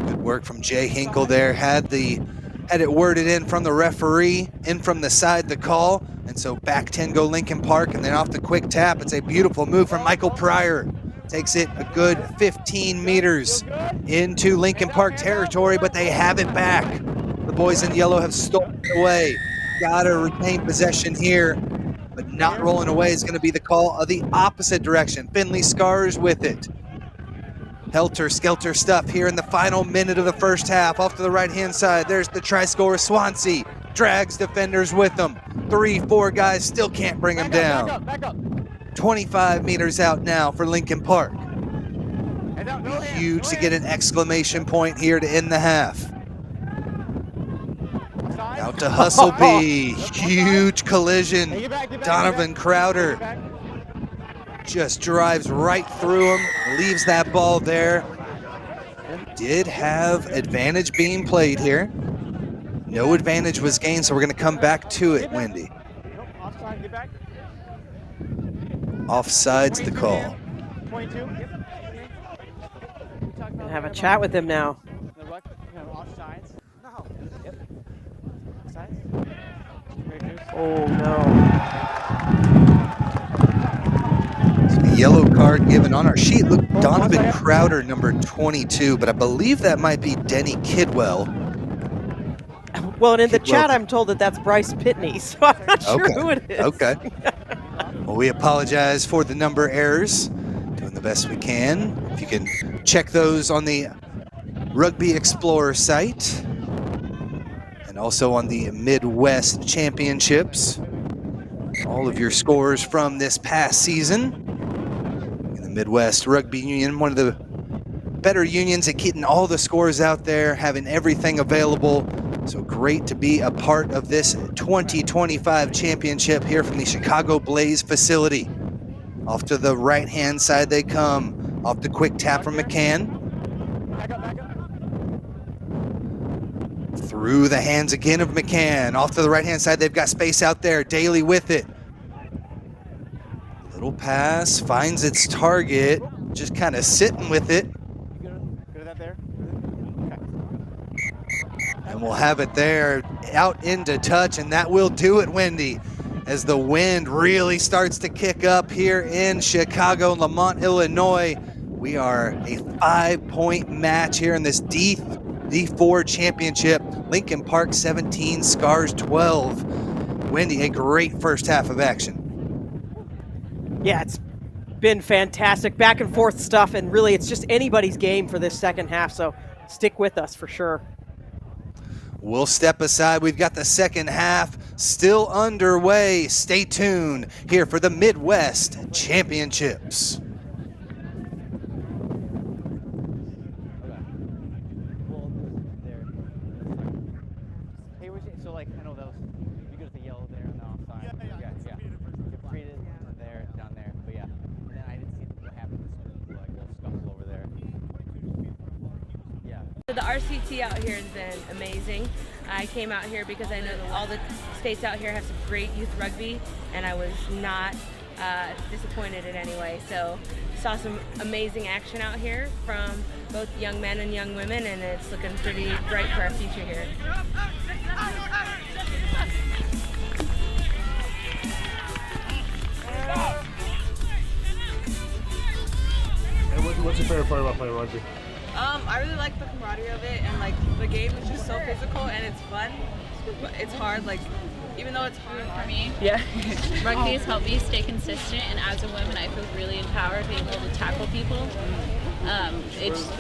Good work from Jay Hinkle there. Had it worded in from the referee, in from the side the call, and so back 10 go Lincoln Park, and then off the quick tap. It's a beautiful move from Michael Pryor. Takes it a good 15 meters into Lincoln Park territory, but they have it back. The boys in yellow have stolen it away. Gotta retain possession here. but not rolling away is going to be the call of the opposite direction. Findlay Scars with it. Helter-skelter stuff here in the final minute of the first half. Off to the right-hand side, there's the try scorer. Swansea drags defenders with them. 3-4 guys still can't bring them down. Back up. 25 meters out now for Lincoln Park. Huge to get an exclamation point here to end the half. Out to Hustleby. Huge collision. Donovan Crowder just drives right through him, leaves that ball there. Did have advantage being played here. No advantage was gained, so we're going to come back to it, Wendy. Offside's the call. Gonna have a chat with him now. Oh no. The yellow card given on our sheet. Look, Donovan Crowder, number 22, but I believe that might be Denny Kidwell. Well, and in the chat, I'm told that that's Bryce Pitney, so I'm not sure who it is. Okay. Well, we apologize for the number errors. Doing the best we can. If you can check those on the Rugby Explorer site and also on the Midwest Championships. All of your scores from this past season. In the Midwest Rugby Union, one of the better unions at getting all the scores out there, having everything available. So great to be a part of this 2025 championship here from the Chicago Blaze facility. Off to the right-hand side they come. Off the quick tap from McCann. Back up. Through the hands again of McCann. Off to the right-hand side, they've got space out there. Daly with it. Little pass, finds its target. Just kind of sitting with it. Good at that there. And we'll have it there, out into touch, and that will do it, Wendy, as the wind really starts to kick up here in Chicago, Lamont, Illinois. We are a 5-point match here in this D4 championship. Lincoln Park 17, Scars 12. Wendy, a great first half of action. Yeah, it's been fantastic. Back and forth stuff, and really it's just anybody's game for this second half, so stick with us for sure. We'll step aside. We've got the second half still underway. Stay tuned here for the Midwest Championships. So like, I know that was, you go to the yellow there on the offside. Yeah. Created there, down there, but yeah. And then I didn't see what happened, like a little scuffle over there. Yeah. So the RCT out here has been amazing. I came out here because I know that all the states out here have some great youth rugby, and I was not disappointed in any way. So saw some amazing action out here from both young men and young women, and it's looking pretty bright for our future here. And what's your favorite part about playing rugby? I really like the camaraderie of it, and like the game is just so physical and it's fun. But it's hard, like even though it's hard For me, Yeah. rugby has helped me stay consistent, and as a woman, I feel really empowered being able to tackle people. It just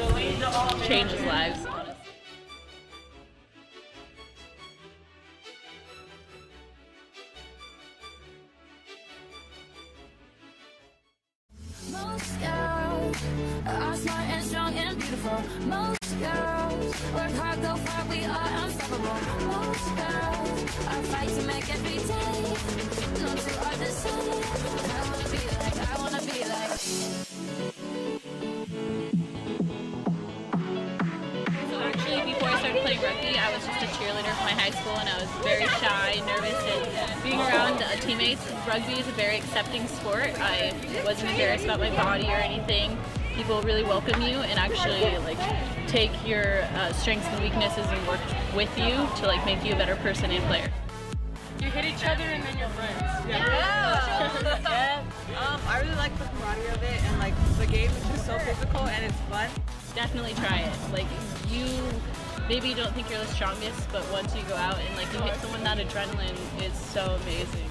changes lives. Most girls are smart and strong and beautiful. Most girls work hard, go far, we are unstoppable. Most girls are fight to make every day. No two are the same. I wanna be like, I wanna be like. So actually, before I started playing rugby, I was just a cheerleader for my high school, and I was very shy, nervous, and being around teammates. Rugby is a very accepting sport. I wasn't embarrassed about my body or anything. People really welcome you and actually like take your strengths and weaknesses and work with you to like make you a better person and player. You hit each other and then you're friends. I really like the camaraderie of it, and like the game is just so physical and it's fun. Definitely try it. Like you maybe don't think you're the strongest, but once you go out and like you hit someone, that adrenaline is so amazing.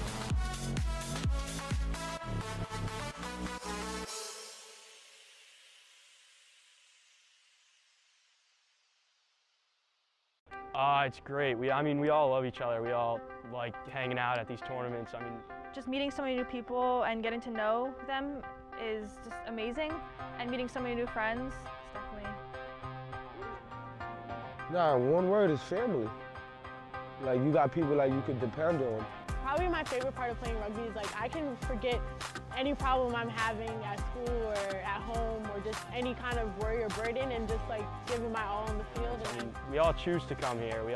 It's great. I mean, we all love each other. We all like hanging out at these tournaments. I mean, just meeting so many new people and getting to know them is just amazing. And meeting so many new friends is definitely. Nah, one word is family. Like, you got people like you could depend on. Probably my favorite part of playing rugby is like I can forget any problem I'm having at school or at home or just any kind of worry or burden and just like giving my all on the field. I mean, we all choose to come here. We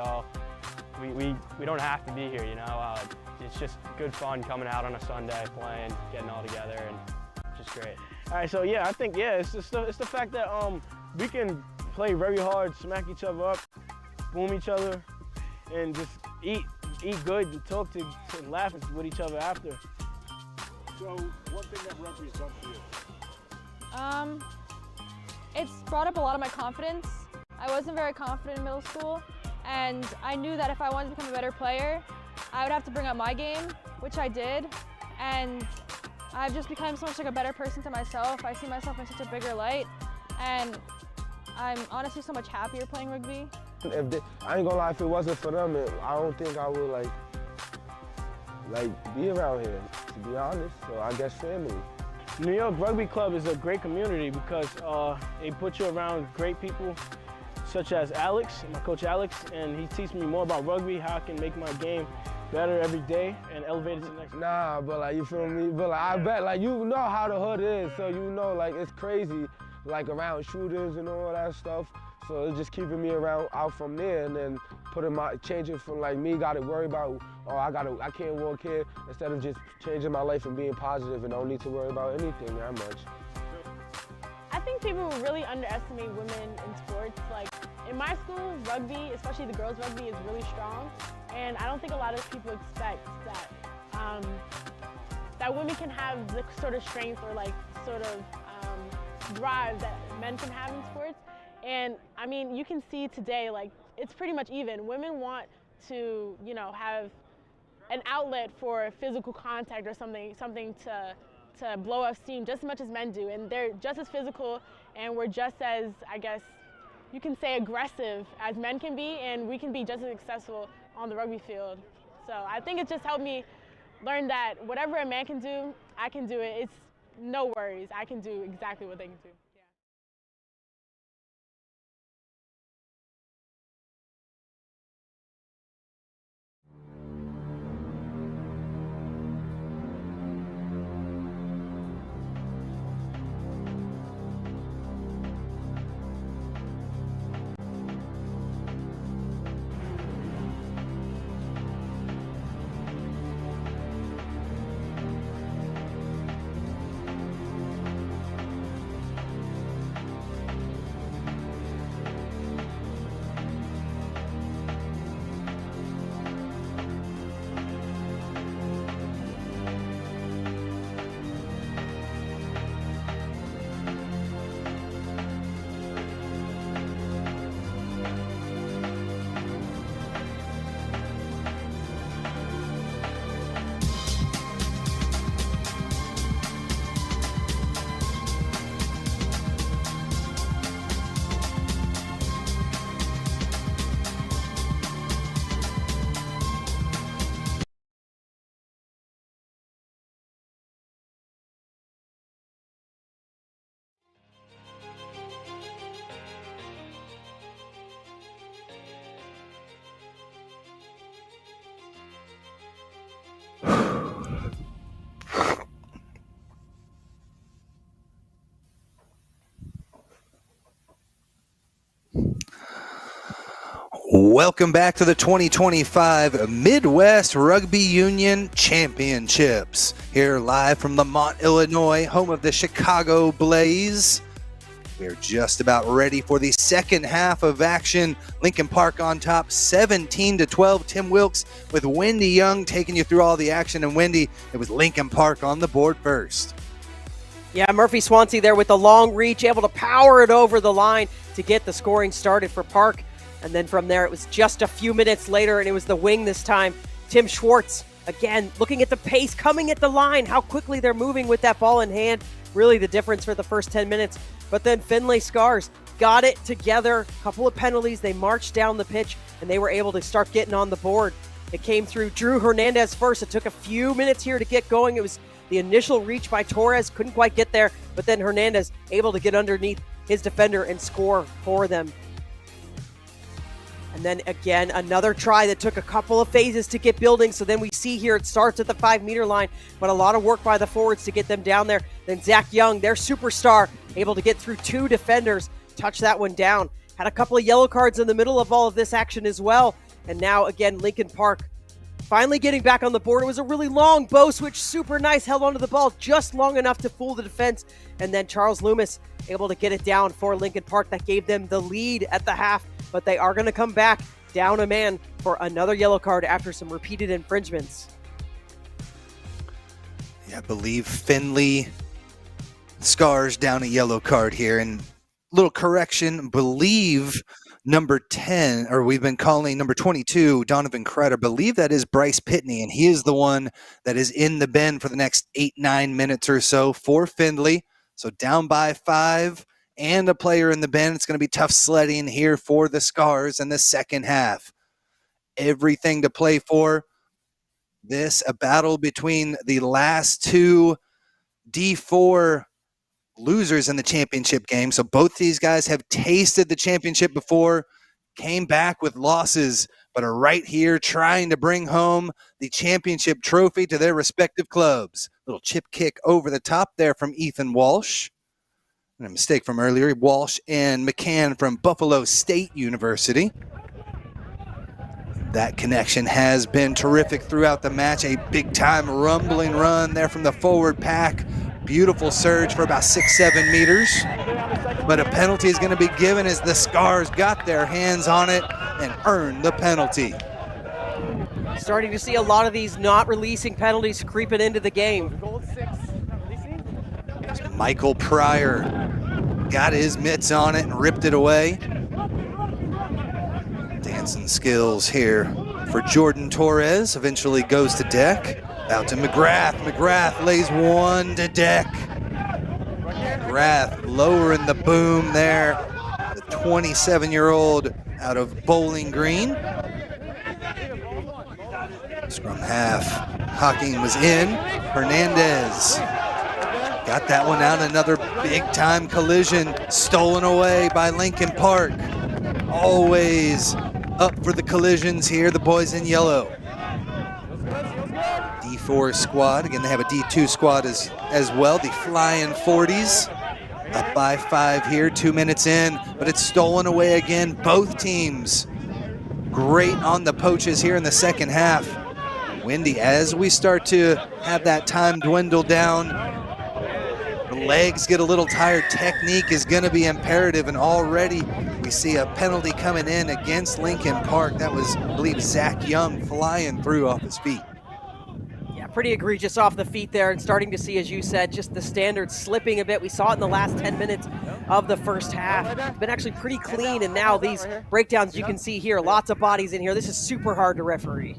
don't have to be here, you know. It's just good fun coming out on a Sunday, playing, getting all together, and just great. All right, so yeah, I think it's the fact that we can play very hard, smack each other up, boom each other, and just eat good and talk to and laugh with each other after. So, one thing that rugby's done for you? It's brought up a lot of my confidence. I wasn't very confident in middle school, and I knew that if I wanted to become a better player, I would have to bring up my game, which I did, and I've just become so much like a better person to myself. I see myself in such a bigger light, and I'm honestly so much happier playing rugby. I ain't gonna lie, if it wasn't for them, I don't think I would like be around here, to be honest. So I guess family. New York Rugby Club is a great community because they put you around great people such as Alex, my coach Alex, and he teaches me more about rugby, how I can make my game better every day and elevate it to the next. Nah, but like, you feel me? But like, I bet, like, you know how the hood is, so you know, like, it's crazy, like, around shooters and all that stuff. So it's just keeping me out from there, and then changing from like me got to worry about, oh, I can't walk here, instead of just changing my life and being positive and don't need to worry about anything that much. I think people really underestimate women in sports. Like in my school, rugby, especially the girls' rugby, is really strong, and I don't think a lot of people expect that that women can have the sort of strength or like sort of drive that men can have in sports. And I mean, you can see today, like, it's pretty much even. Women want to, you know, have an outlet for physical contact or something to blow off steam just as much as men do. And they're just as physical, and we're just as, I guess, you can say aggressive as men can be, and we can be just as successful on the rugby field. So I think it just helped me learn that whatever a man can do, I can do it. It's no worries. I can do exactly what they can do. Welcome back to the 2025 Midwest Rugby Union Championships. Here live from Lamont, Illinois, home of the Chicago Blaze. We're just about ready for the second half of action. Lincoln Park on top, 17-12. Tim Wilkes with Wendy Young taking you through all the action. And Wendy, it was Lincoln Park on the board first. Yeah, Murphy Swansea there with the long reach, able to power it over the line to get the scoring started for Park. And then from there, it was just a few minutes later, and it was the wing this time. Tim Schwartz, again, looking at the pace, coming at the line, how quickly they're moving with that ball in hand. really the difference for the first 10 minutes. But then Findlay Scars got it together, couple of penalties, they marched down the pitch, and they were able to start getting on the board. It came through Drew Hernandez first. It took a few minutes here to get going. It was the initial reach by Torres, couldn't quite get there, but then Hernandez able to get underneath his defender and score for them. And then again, another try that took a couple of phases to get building. So then we see here it starts at the 5-meter line, but a lot of work by the forwards to get them down there. Then Zach Young, their superstar, able to get through 2 defenders, touch that one down. Had a couple of yellow cards in the middle of all of this action as well. And now again, Lincoln Park finally getting back on the board. It was a really long bow switch, super nice, held onto the ball just long enough to fool the defense. And then Charles Loomis able to get it down for Lincoln Park. That gave them the lead at the half, but they are going to come back down a man for another yellow card after some repeated infringements. Yeah, I believe Findlay Scars down a yellow card here. And little correction, believe number 10, or we've been calling number 22, Donovan Kreider. I believe that is Bryce Pitney, and he is the one that is in the bin for the next 8-9 minutes or so for Findlay. So down by 5 and a player in the bin. It's going to be tough sledding here for the Scars in the second half. Everything to play for. This, a battle between the last 2 D4 losers in the championship game. So both these guys have tasted the championship before, came back with losses, but are right here trying to bring home the championship trophy to their respective clubs. Little chip kick over the top there from Ethan Walsh. And a mistake from earlier, Walsh and McCann from Buffalo State University. That connection has been terrific throughout the match. A big-time rumbling run there from the forward pack. Beautiful surge for about 6-7 meters. But a penalty is going to be given as the Scars got their hands on it and earned the penalty. Starting to see a lot of these not releasing penalties creeping into the game. Michael Pryor got his mitts on it and ripped it away. Dancing skills here for Jordan Torres. Eventually goes to deck. Out to McGrath. McGrath lays one to deck. McGrath lowering the boom there. The 27-year-old out of Bowling Green. Scrum half. Hocking was in. Hernandez got that one out. Another big-time collision stolen away by Lincoln Park. Always up for the collisions here, the boys in yellow. D4 squad. Again, they have a D2 squad as well. The Flying 40s. Up by 5 here, 2 minutes in, but it's stolen away again. Both teams great on the poaches here in the second half. Windy, as we start to have that time dwindle down, the legs get a little tired. Technique is going to be imperative, and already we see a penalty coming in against Lincoln Park. That was, I believe, Zach Young flying through off his feet. Pretty egregious off the feet there, and starting to see, as you said, just the standards slipping a bit. We saw it in the last 10 minutes of the first half. It's been actually pretty clean, and now these breakdowns you can see here, lots of bodies in here. This is super hard to referee.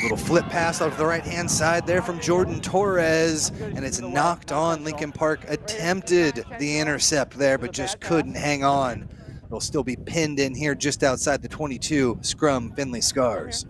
Little flip pass off the right-hand side there from Jordan Torres, and it's knocked on. Lincoln Park attempted the intercept there, but just couldn't hang on. It'll still be pinned in here just outside the 22 scrum Findlay Scars.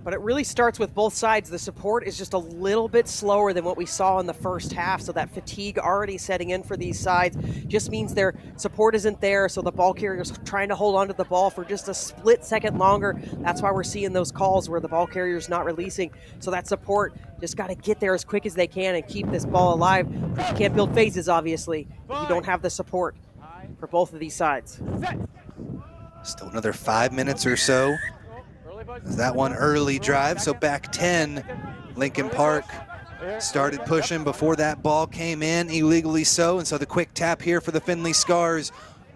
But it really starts with both sides. The support is just a little bit slower than what we saw in the first half, so that fatigue already setting in for these sides just means their support isn't there, so the ball carrier's trying to hold onto the ball for just a split second longer. That's why we're seeing those calls where the ball carrier's not releasing. So that support just got to get there as quick as they can and keep this ball alive. You can't build phases, obviously, if you don't have the support for both of these sides. Still another 5 minutes or so. That one early drive, so back 10. Lincoln Park started pushing before that ball came in, illegally so, and so the quick tap here for the Findlay Scars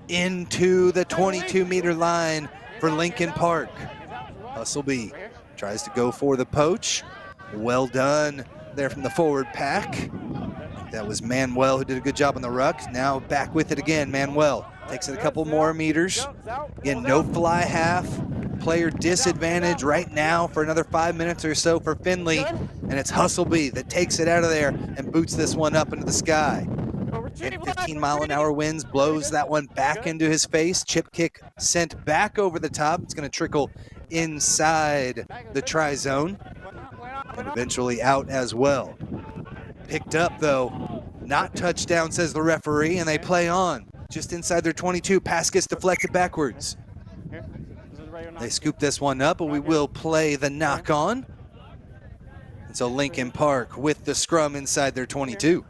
into the 22-meter line for Lincoln Park. Hustleby tries to go for the poach. Well done there from the forward pack. That was Manuel who did a good job on the ruck. Now back with it again, Manuel takes it a couple more meters. Again, no fly half. player disadvantage right now for another 5 minutes or so for Findlay, and it's Hustleby that takes it out of there and boots this one up into the sky. And 15-mile-an-hour winds blows that one back into his face. Chip kick sent back over the top. It's going to trickle inside the try zone and eventually out as well. Picked up, though. Not touchdown, says the referee, and they play on. Just inside their 22, pass gets deflected backwards. They scoop this one up, but we will play the knock on. And so Lincoln Park with the scrum inside their 22.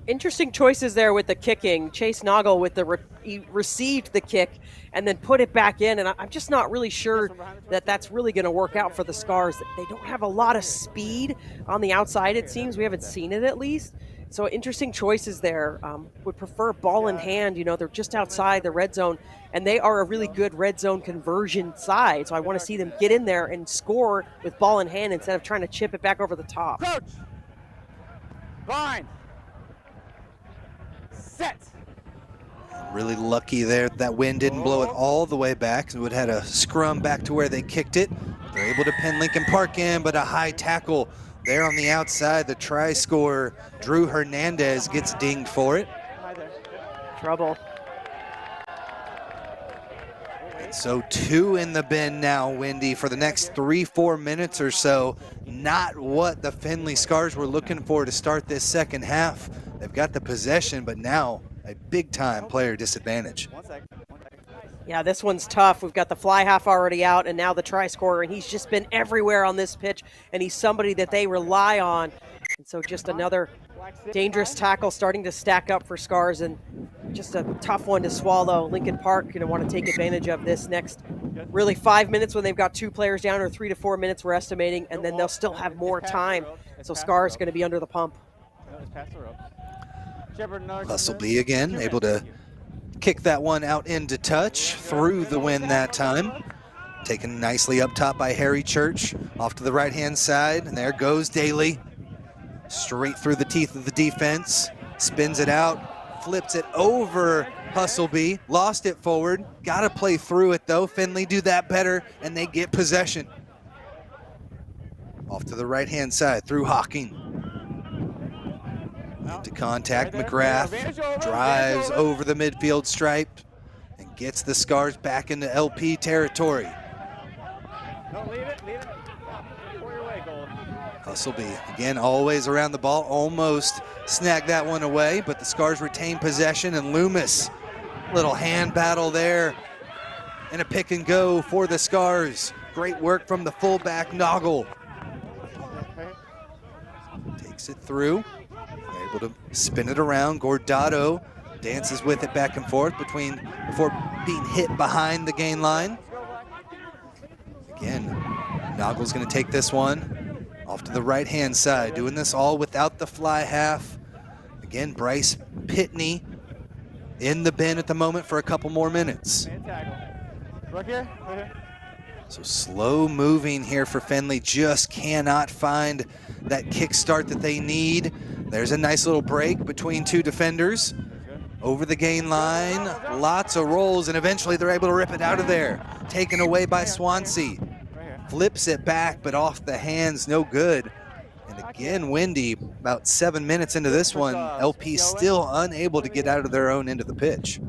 Interesting choices there with the kicking. Chase Noggle with the he received the kick and then put it back in, and I'm just not really sure that that's really going to work out for the Scars. They don't have a lot of speed on the outside, it seems. We haven't seen it at least. So interesting choices there. Would prefer ball in hand. You know, they're just outside the red zone, and they are a really good red zone conversion side. So I want to see them get in there and score with ball in hand instead of trying to chip it back over the top. Coach! Fine! Set! Really lucky there that wind didn't blow it all the way back. It would have had a scrum back to where they kicked it. They're able to pin Lincoln Park in, but a high tackle there on the outside. The try scorer, Drew Hernandez, gets dinged for it. Trouble. And so 2 in the bin now, Wendy, for the next 3-4 minutes or so. Not what the Findlay Scars were looking for to start this second half. They've got the possession, but now a big-time player disadvantage. Yeah, this one's tough. We've got the fly half already out, and now the try scorer, and he's just been everywhere on this pitch, and he's somebody that they rely on. And so just another dangerous tackle starting to stack up for Scars, and just a tough one to swallow. Lincoln Park going to want to take advantage of this next really 5 minutes when they've got 2 players down, or 3 to 4 minutes we're estimating, and then they'll still have more time. So Scars going to be under the pump. Hustleby again, able to kick that one out into touch, through the wind that time. Taken nicely up top by Harry Church, off to the right-hand side, and there goes Daly. Straight through the teeth of the defense, spins it out, flips it over Hustleby, lost it forward, gotta play through it though. Findlay do that better, and they get possession. Off to the right-hand side, through Hawking. Into contact, McGrath drives over the midfield stripe and gets the Scars back into LP territory. Hustleby, again, always around the ball, almost snagged that one away, but the Scars retain possession, and Loomis, little hand battle there, and a pick and go for the Scars. Great work from the fullback, Noggle. Takes it through. Able to spin it around. Gordado dances with it back and forth before being hit behind the gain line. Again, Noggle's going to take this one off to the right-hand side, doing this all without the fly half. Again, Bryce Pitney in the bin at the moment for a couple more minutes. So slow moving here for Findlay, just cannot find that kickstart that they need. There's a nice little break between 2 defenders. Over the gain line, lots of rolls, and eventually they're able to rip it out of there. Taken away by Swansea. Flips it back, but off the hands, no good. And again, windy, about 7 minutes into this one, LP still unable to get out of their own end of the pitch.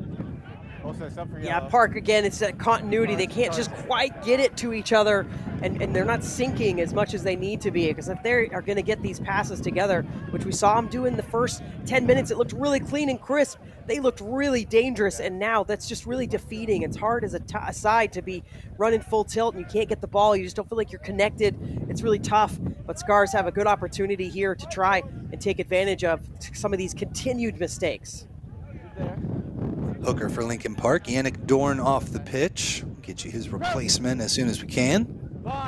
Yeah, Park, again, it's that continuity. They can't just quite get it to each other, and they're not syncing as much as they need to be, because if they are going to get these passes together, which we saw them do in the first 10 minutes, it looked really clean and crisp. They looked really dangerous, and now that's just really defeating. It's hard as a side to be running full tilt, and you can't get the ball. You just don't feel like you're connected. It's really tough, but Scars have a good opportunity here to try and take advantage of some of these continued mistakes. Hooker for Lincoln Park, Yannick Dorn off the pitch. Get you his replacement as soon as we can. Up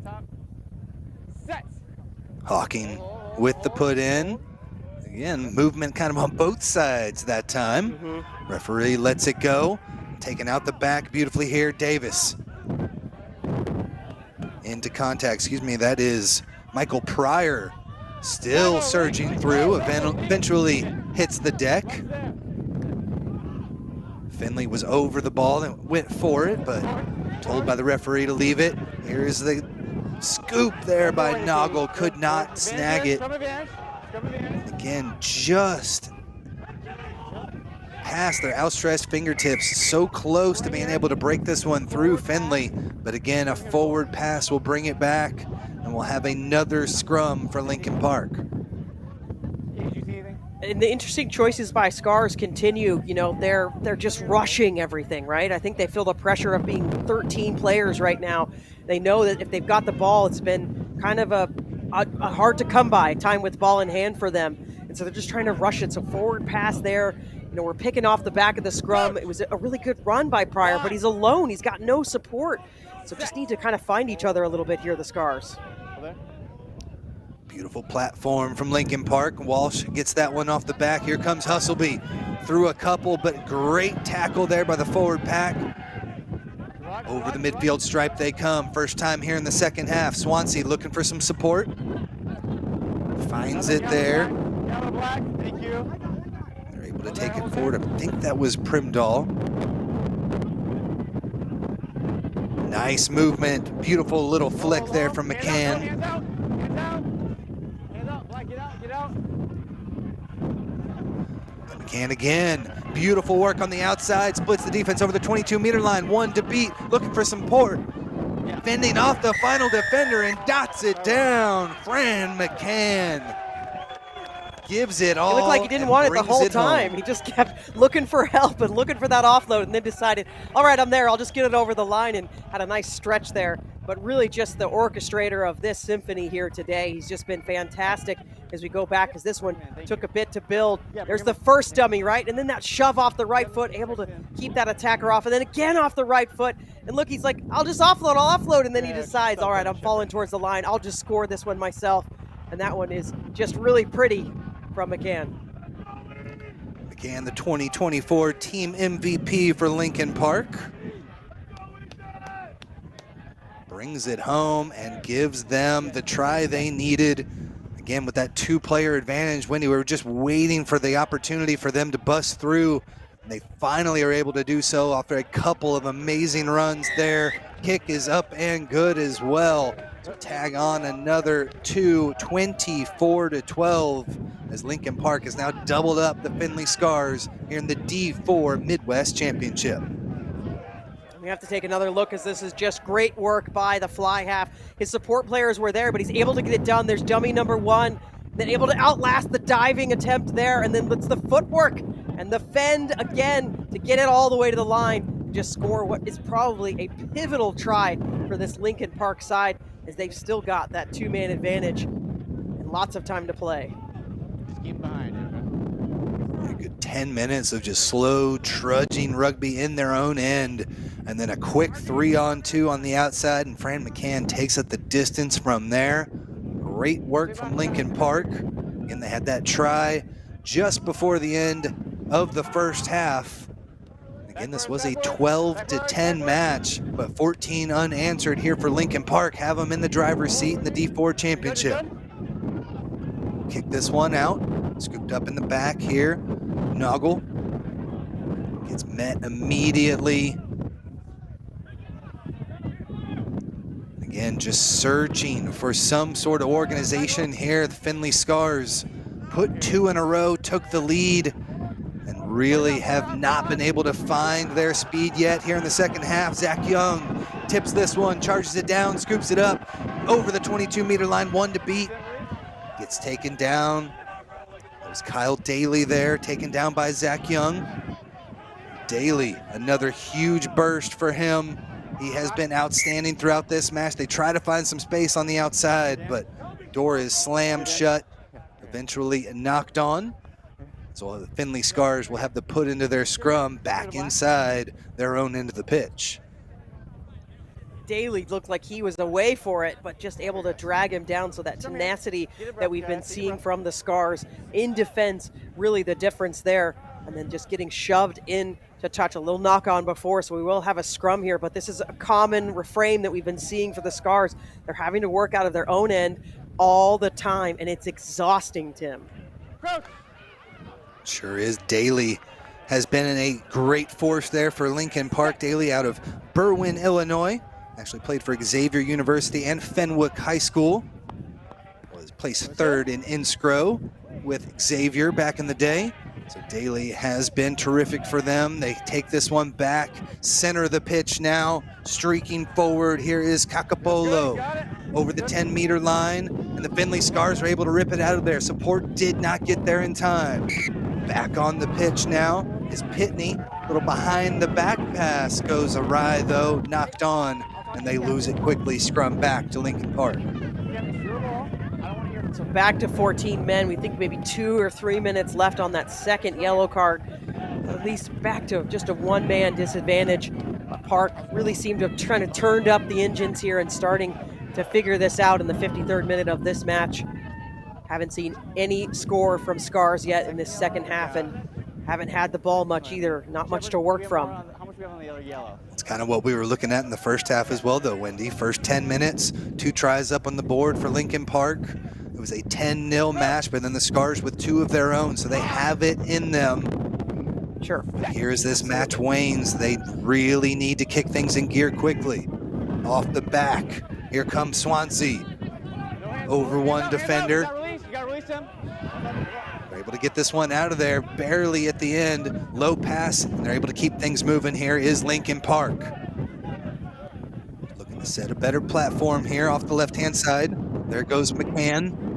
top. Set. Hawking with the put in. Again, movement kind of on both sides that time. Referee lets it go. Taking out the back beautifully here, Davis. Into contact, that is Michael Pryor. Still surging through, eventually hits the deck. Findlay was over the ball and went for it, but told by the referee to leave it. Here's the scoop there by Noggle, could not snag it. Again, just past their outstretched fingertips, so close to being able to break this one through Findlay. But again, a forward pass will bring it back, and we'll have another scrum for Lincoln Park. And the interesting choices by Scars continue. You know, they're just rushing everything, right? I think they feel the pressure of being 13 players right now. They know that if they've got the ball, it's been kind of a hard to come by time with ball in hand for them. And so they're just trying to rush it. So forward pass there. You know, we're picking off the back of the scrum. It was a really good run by Pryor, but he's alone. He's got no support. So just need to kind of find each other a little bit here, the Scars. Beautiful platform from Lincoln Park. Walsh gets that one off the back. Here comes Hustleby. Through a couple, but great tackle there by the forward pack. Over the midfield stripe they come. First time here in the second half. Swansea looking for some support. Finds it there. They're able to take it forward. I think that was Primdahl. Nice movement. Beautiful little flick there from McCann. McCann again. Beautiful work on the outside. Splits the defense over the 22-meter line. One to beat. Looking for support. Fending off the final defender and dots it down. Fran McCann gives it all. It looked like he didn't want it the whole time. Home. He just kept looking for help and looking for that offload, and then decided, all right, I'm there. I'll just get it over the line, and had a nice stretch there. But really just the orchestrator of this symphony here today. He's just been fantastic as we go back, because this one took a bit to build. There's the first dummy, right? And then that shove off the right foot, able to keep that attacker off, and then again off the right foot. And look, he's like, I'll just offload, I'll offload. And then he decides, all right, I'm falling towards the line. I'll just score this one myself. And that one is just really pretty from McCann. McCann, the 2024 team MVP for Lincoln Park. Brings it home and gives them the try they needed. Again, with that two-player advantage, Wendy, we were just waiting for the opportunity for them to bust through. And they finally are able to do so after a couple of amazing runs there. Kick is up and good as well. So tag on another two, 24-12, as Lincoln Park has now doubled up the Findlay Scars here in the D4 Midwest Championship. We have to take another look, as this is just great work by the fly half. His support players were there, but he's able to get it done. There's dummy number one, then able to outlast the diving attempt there, and then it's the footwork and the fend again to get it all the way to the line and just score what is probably a pivotal try for this Lincoln Park side, as they've still got that two-man advantage and lots of time to play. Just keep behind it. A good 10 minutes of just slow trudging rugby in their own end, and then a quick 3-on-2 on the outside, and Fran McCann takes it the distance from there. Great work from Lincoln Park. Again, they had that try just before the end of the first half. Again, this was a 12-10 match, but 14 unanswered here for Lincoln Park. Have them in the driver's seat in the D4 championship. Kick this one out. Scooped up in the back here. Noggle gets met immediately. Again, just searching for some sort of organization here. The Findlay Scars put two in a row, took the lead, and really have not been able to find their speed yet here in the second half. Zach Young tips this one, charges it down, scoops it up over the 22-meter line, one to beat. Gets taken down. There's Kyle Daly there, taken down by Zach Young. Daly, another huge burst for him. He has been outstanding throughout this match. They try to find some space on the outside, but door is slammed shut, eventually knocked on. So the Findlay Scars will have to put into their scrum back inside their own end of the pitch. Daly looked like he was away for it, but just able to drag him down. So that tenacity that we've been seeing from the Scars in defense, really the difference there. And then just getting shoved in to touch, a little knock on before, so we will have a scrum here, but this is a common refrain that we've been seeing for the Scars. They're having to work out of their own end all the time, and it's exhausting, Tim. Sure is. Daly has been a great force there for Lincoln Park. Daly out of Berwyn, Illinois. Actually played for Xavier University and Fenwick High School. Was placed third in Inscrow with Xavier back in the day. So Daly has been terrific for them. They take this one back, center of the pitch now, streaking forward. Here is Kakapolo over the 10-meter line, and the Findlay Scars are able to rip it out of there. Support did not get there in time. Back on the pitch now is Pitney. A little behind the back pass goes awry though, knocked on, and they lose it quickly. Scrum back to Lincoln Park. So back to 14 men. We think maybe 2 or 3 minutes left on that second yellow card. At least back to just a one-man disadvantage. Park really seemed to have trying to turned up the engines here and starting to figure this out in the 53rd minute of this match. Haven't seen any score from Scars yet in this second half, and haven't had the ball much either. Not much to work from. How much we have on the other yellow? It's kind of what we were looking at in the first half as well, though, Wendy. First 10 minutes, 2 tries up on the board for Lincoln Park. It was a 10-0 match, but then the Scars with 2 of their own, so they have it in them. Sure. But here's this match wanes. They really need to kick things in gear quickly. Off the back, here comes Swansea. Over one defender. You gotta release him. They're able to get this one out of there barely at the end. Low pass, and they're able to keep things moving. Here is Lincoln Park. Looking to set a better platform here off the left-hand side. There goes McCann.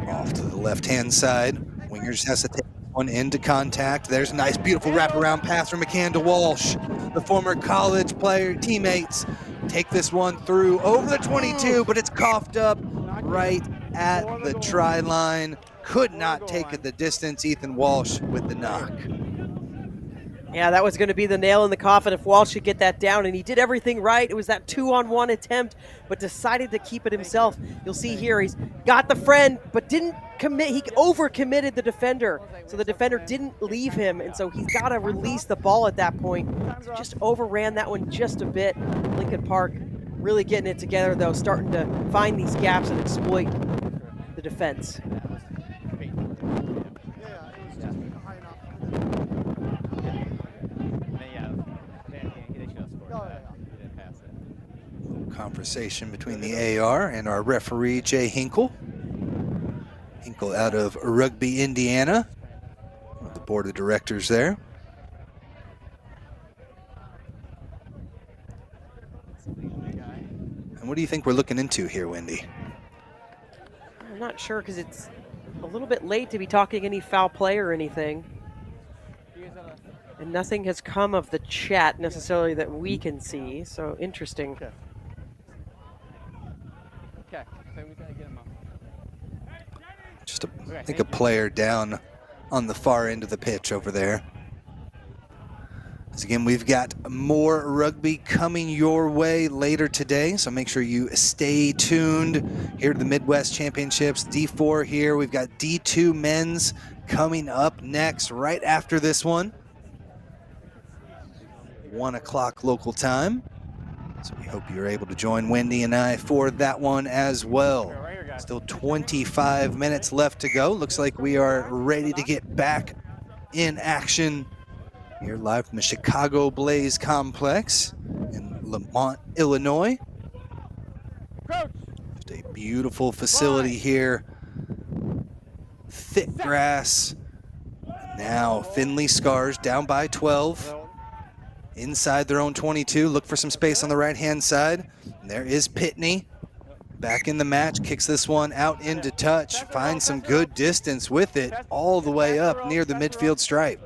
Off to the left-hand side. Wingers has to take one into contact. There's a nice, beautiful wraparound pass from McCann to Walsh. The former college player teammates take this one through over the 22, but it's coughed up right at the try line. Could not take it the distance. Ethan Walsh with the knock. Yeah, that was going to be the nail in the coffin if Walsh could get that down, and he did everything right. It was that 2-on-1 attempt, but decided to keep it himself. You'll see here he's got the friend, but didn't commit. He overcommitted the defender, so the defender didn't leave him, and so he's got to release the ball at that point. So just overran that one just a bit. Lincoln Park really getting it together, though, starting to find these gaps and exploit the defense. Conversation between the AR and our referee, Jay Hinkle. Hinkle out of Rugby, Indiana. The board of directors there. And what do you think we're looking into here, Wendy? I'm not sure, because it's a little bit late to be talking any foul play or anything. And nothing has come of the chat necessarily that we can see, so interesting. Okay, so we gotta get him up. Just I think a player down on the far end of the pitch over there. As again, we've got more rugby coming your way later today, so make sure you stay tuned here to the Midwest Championships. D4 here, we've got D2 men's coming up next right after this one. 1 o'clock local time. So we hope you're able to join Wendy and I for that one as well. Still 25 minutes left to go. Looks like we are ready to get back in action here live from the Chicago Blaze Complex in Lamont, Illinois. Just a beautiful facility here. Thick grass. Now Findlay Scars down by 12. Inside their own 22, look for some space on the right-hand side. And there is Pitney, back in the match, kicks this one out into touch, finds some good distance with it, all the way up near the midfield stripe.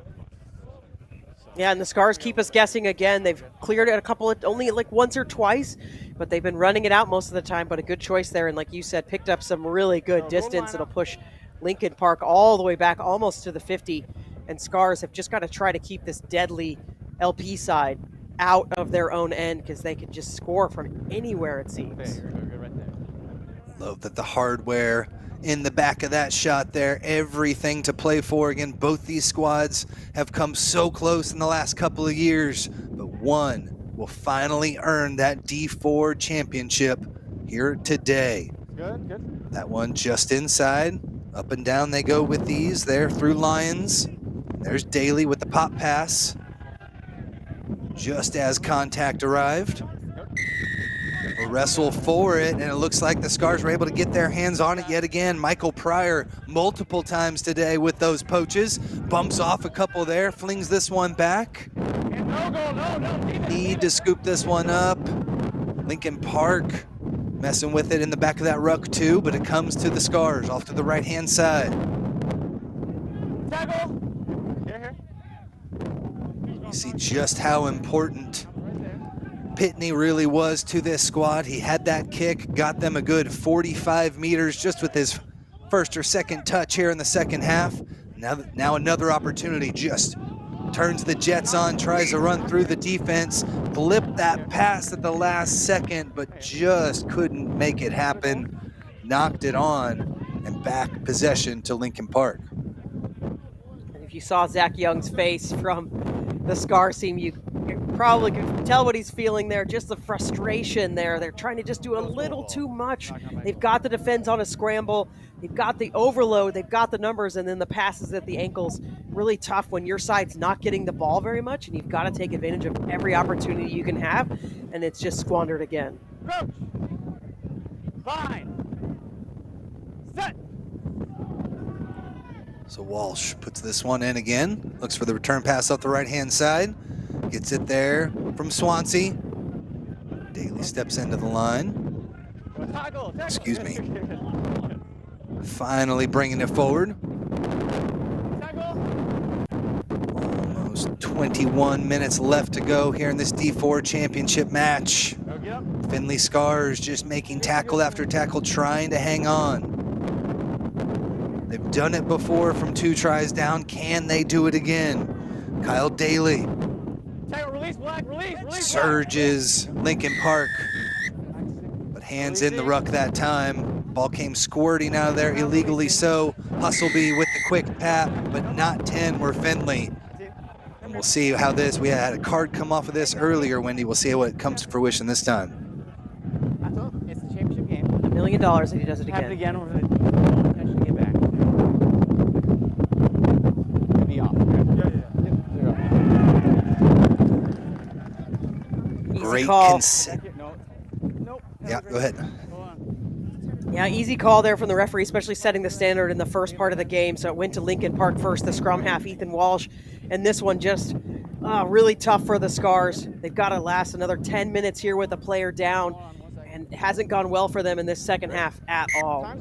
Yeah, and the Scars keep us guessing again. They've cleared it a couple of, only like once or twice, but they've been running it out most of the time, but a good choice there, and like you said, picked up some really good distance. It'll push Lincoln Park all the way back, almost to the 50, and Scars have just got to try to keep this deadly LP side out of their own end, because they can just score from anywhere, it seems. Love that the hardware in the back of that shot there, everything to play for. Again, both these squads have come so close in the last couple of years, but one will finally earn that D4 championship here today. Good. That one just inside. Up and down they go with these there through Lions. There's Daly with the pop pass. Just as contact arrived. A wrestle for it, and it looks like the Scars were able to get their hands on it yet again. Michael Pryor multiple times today with those poaches. Bumps off a couple there, flings this one back. Need to scoop this one up. Lincoln Park messing with it in the back of that ruck too, but it comes to the Scars off to the right-hand side. You see just how important Pitney really was to this squad. He had that kick, got them a good 45 meters just with his first or second touch here in the second half. Now another opportunity, just turns the Jets on, tries to run through the defense, flipped that pass at the last second, but just couldn't make it happen. Knocked it on, and back possession to Lincoln Park. And if you saw Zach Young's face from the Scars team, you probably could tell what he's feeling there, just the frustration there. They're trying to just do a little too much. They've got the defense on a scramble, they've got the overload, they've got the numbers, and then the passes at the ankles. Really tough when your side's not getting the ball very much, and you've got to take advantage of every opportunity you can have, and it's just squandered again. Coach, fine, set. So Walsh puts this one in again, looks for the return pass off the right-hand side, gets it there from Swansea. Daly steps into the line. Excuse me. Finally bringing it forward. Almost 21 minutes left to go here in this D4 championship match. Findlay Scars just making tackle after tackle, trying to hang on. They've done it before from 2 tries down. Can they do it again? Kyle Daly surges Lincoln Park, but hands in the ruck that time. Ball came squirting out of there, illegally so. Hustleby with the quick tap, but not 10 were Findlay. And we'll see how this, we had a card come off of this earlier, Wendy. We'll see what comes to fruition this time. It's the championship game. $1 million if he does it again. Happen again, we're going to get back. Be off. Great call. Yeah, go ahead. Yeah, easy call there from the referee, especially setting the standard in the first part of the game. So it went to Lincoln Park first, the scrum half, Ethan Walsh. And this one just really tough for the Scars. They've got to last another 10 minutes here with a player down. And it hasn't gone well for them in this second half at all.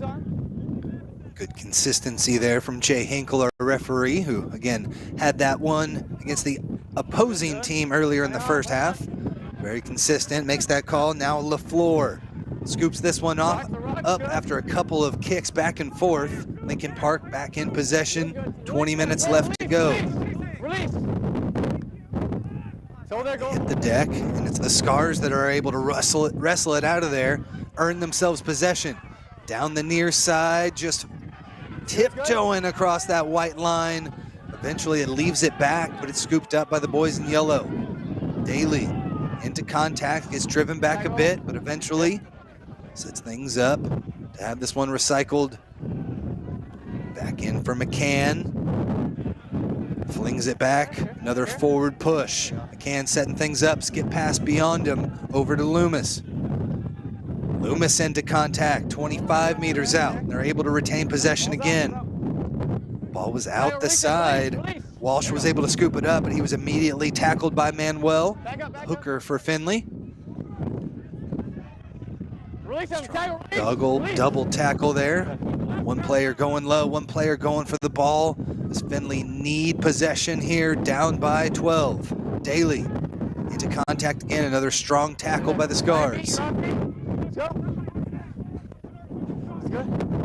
Good consistency there from Jay Hinkle, our referee, who, again, had that one against the opposing team earlier in the first half. Very consistent, makes that call. Now LaFleur scoops this one off, up after a couple of kicks back and forth. Lincoln Park back in possession, 20 minutes left to go. They hit the deck, and it's the Scars that are able to wrestle it out of there, earn themselves possession. Down the near side, just tiptoeing across that white line. Eventually it leaves it back, but it's scooped up by the boys in yellow. Daly into contact, gets driven back a bit, but eventually sets things up to have this one recycled. Back in for McCann. Flings it back, another forward push. McCann setting things up, skip pass beyond him, over to Loomis. Loomis into contact, 25 meters out. They're able to retain possession again. Ball was out the side. Walsh was able to scoop it up, but he was immediately tackled by Manuel. Hooker for Findlay. Double tackle there. One player going low, one player going for the ball. Does Findlay need possession here, down by 12. Daly into contact again, another strong tackle by the Scars.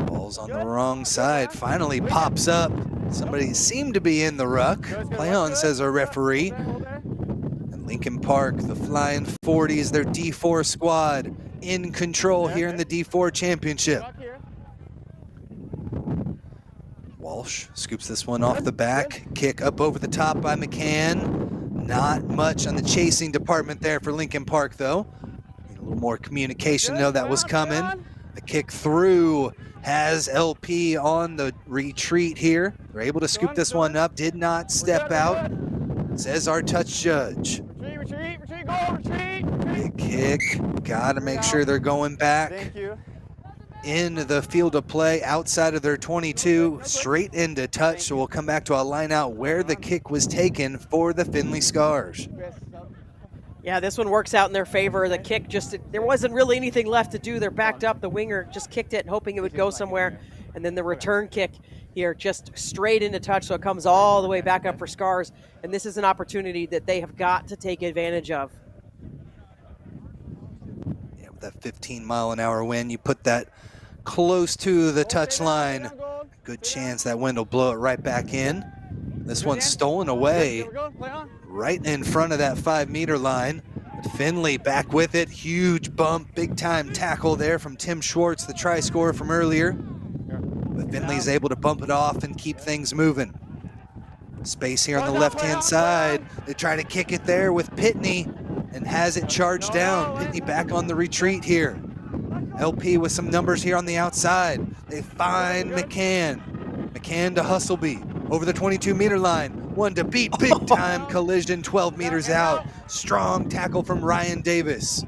Ball's on the wrong side, finally pops up. Somebody seemed to be in the ruck. Play on, says our referee. And Lincoln Park, the Flying 40s, their D4 squad, in control here in the D4 championship. Walsh scoops this one off the back. Kick up over the top by McCann. Not much on the chasing department there for Lincoln Park, though. Need a little more communication to know that was coming. The kick through has LP on the retreat here. They're able to scoop this one up, did not step out, says our touch judge. Retreat, go, retreat. Big kick, gotta make sure they're going back. Thank you. In the field of play outside of their 22, straight into touch. So we'll come back to a line out where the kick was taken for the Findlay Scars. Yeah, this one works out in their favor. The kick there wasn't really anything left to do. They're backed up. The winger just kicked it, hoping it would go somewhere. And then the return kick here just straight into touch. So it comes all the way back up for Scars. And this is an opportunity that they have got to take advantage of. Yeah, with that 15-mile-an-hour wind, you put that close to the touch line, good chance that wind will blow it right back in. This one's stolen away right in front of that 5-meter line. Findlay back with it, huge bump, big time tackle there from Tim Schwartz, the try scorer from earlier. But Findlay's able to bump it off and keep things moving. Space here on the left-hand side. They try to kick it there with Pitney and has it charged down. Pitney back on the retreat here. LP with some numbers here on the outside. They find McCann. McCann to Hustleby over the 22-meter line. One to beat, big time collision, 12 meters out. Strong tackle from Ryan Davis.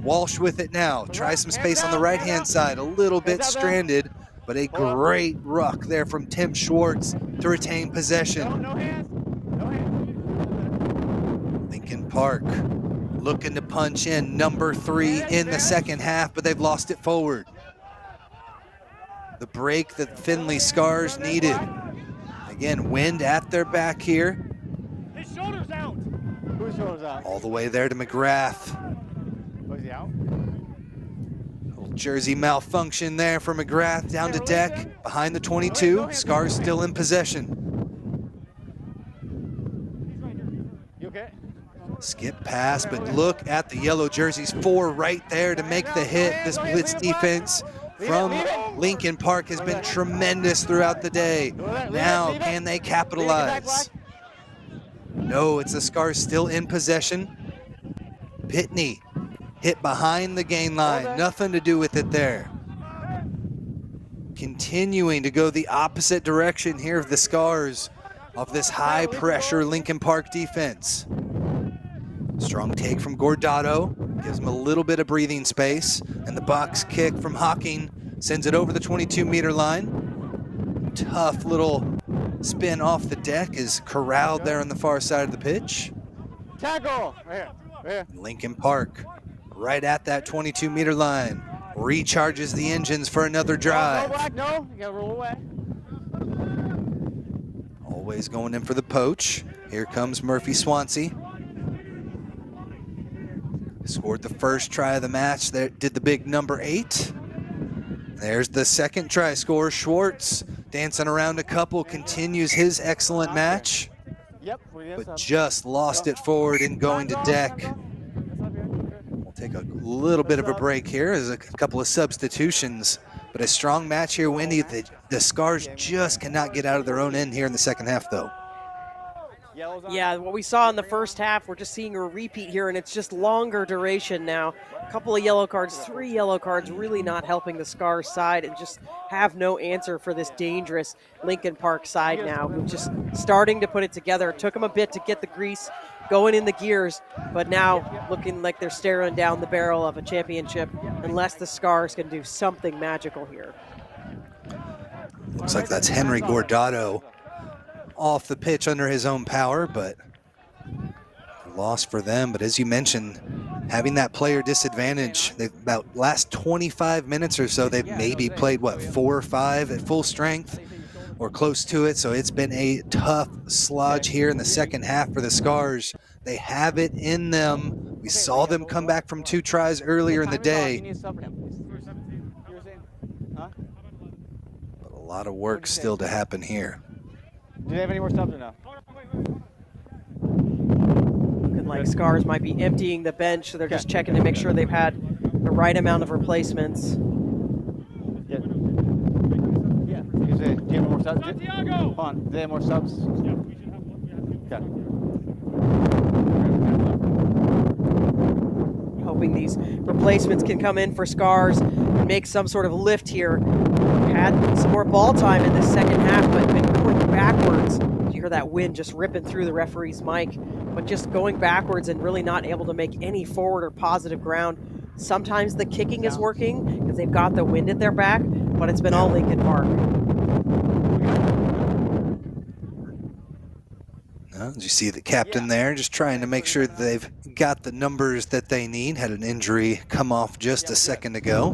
Walsh with it now. Try some space on the right-hand side. A little bit stranded, but a great ruck there from Tim Schwartz to retain possession. Lincoln Park looking to punch in number 3 in the second half, but they've lost it forward. The break that Findlay Scars needed. Again, wind at their back here. His shoulder's out. Whose shoulder's out? All the way there to McGrath. Was he out? Little jersey malfunction there for McGrath, down to deck, behind the 22. Scars still in possession. You okay? Skip pass, but look at the yellow jerseys. 4 right there to make the hit. This blitz defense from Lincoln Park has been tremendous throughout the day. Now, can they capitalize? No, it's the Scars still in possession. Pitney hit behind the gain line. Nothing to do with it there. Continuing to go the opposite direction here of the Scars of this high pressure Lincoln Park defense. Strong take from Gordato, gives him a little bit of breathing space, and the box kick from Hawking sends it over the 22-meter line. Tough little spin off the deck is corralled there on the far side of the pitch. Tackle! Right here, right here. Lincoln Park, right at that 22-meter line, recharges the engines for another drive. Roll back, no, you gotta roll away. Always going in for the poach. Here comes Murphy Swansea. Scored the first try of the match. There did the big number 8. There's the second try scorer, Schwartz, dancing around a couple, continues his excellent match, but just lost it forward and going to deck. We'll take a little bit of a break here. There's a couple of substitutions, but a strong match here, Wendy. The Scars just cannot get out of their own end here in the second half, though. Yeah, what we saw in the first half, we're just seeing a repeat here, and it's just longer duration now. A couple of yellow cards, 3 yellow cards, really not helping the Scars side, and just have no answer for this dangerous Lincoln Park side now, who's just starting to put it together. It took them a bit to get the grease going in the gears, but now looking like they're staring down the barrel of a championship unless the Scars can do something magical here. Looks like that's Henry Gordato off the pitch under his own power, but a loss for them. But as you mentioned, having that player disadvantage, they've about last 25 minutes or so, they've maybe played, what, 4 or 5 at full strength or close to it. So it's been a tough sludge here in the second half for the Scars. They have it in them. We saw them come back from 2 tries earlier in the day. But a lot of work still to happen here. Do they have any more subs or no? Looking like Scars might be emptying the bench, so they're just checking to make sure they've had the right amount of replacements. Yeah. Do you have more subs? Hold on. Do they have more subs? Okay. hoping these replacements can come in for Scars and make some sort of lift here. Had some more ball time in the second half, but been going backwards. You hear that wind just ripping through the referee's mic, but just going backwards and really not able to make any forward or positive ground. Sometimes the kicking is working because they've got the wind at their back, but it's been all Lincoln Park. Well, you see the captain there just trying to make sure that they've got the numbers that they need. Had an injury come off just a second ago.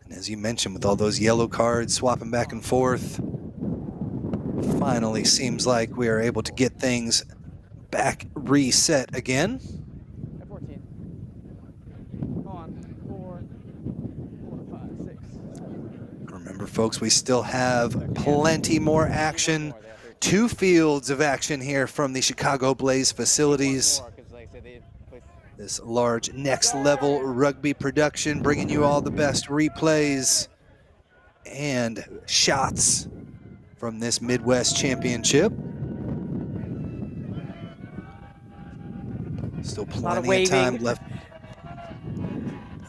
And as you mentioned, with all those yellow cards swapping back and forth, finally seems like we are able to get things back reset again. Remember, folks, we still have plenty more action. 2 fields of action here from the Chicago Blaze facilities. This large next level rugby production, bringing you all the best replays and shots from this Midwest Championship. Still plenty of time left.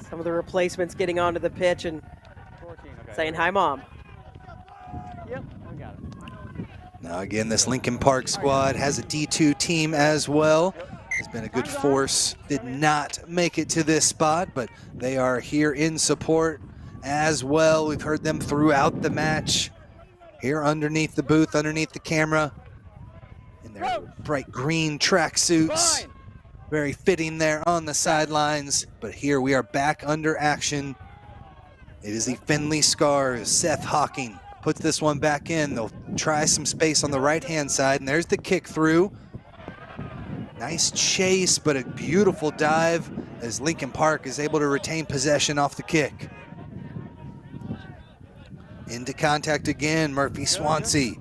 Some of the replacements getting onto the pitch and saying, "Hi, Mom." Yep, we got it. Now again, this Lincoln Park squad has a D2 team as well. Has been a good force. Did not make it to this spot, but they are here in support as well. We've heard them throughout the match. Here underneath the booth, underneath the camera, in their bright green tracksuits. Very fitting there on the sidelines, but here we are back under action. It is the Findlay Scars. Seth Hawking puts this one back in. They'll try some space on the right-hand side, and there's the kick through. Nice chase, but a beautiful dive as Lincoln Park is able to retain possession off the kick. Into contact again, Murphy Swansea.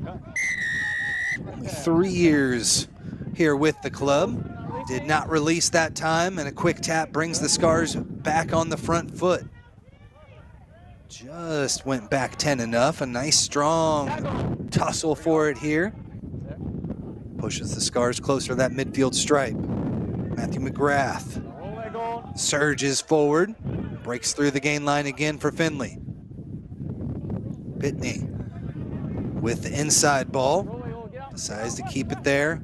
Only 3 years here with the club. Did not release that time, and a quick tap brings the Scars back on the front foot. Just went back 10 enough. A nice strong tussle for it here. Pushes the Scars closer to that midfield stripe. Matthew McGrath surges forward. Breaks through the gain line again for Findlay. Pitney with the inside ball. Decides to keep it there.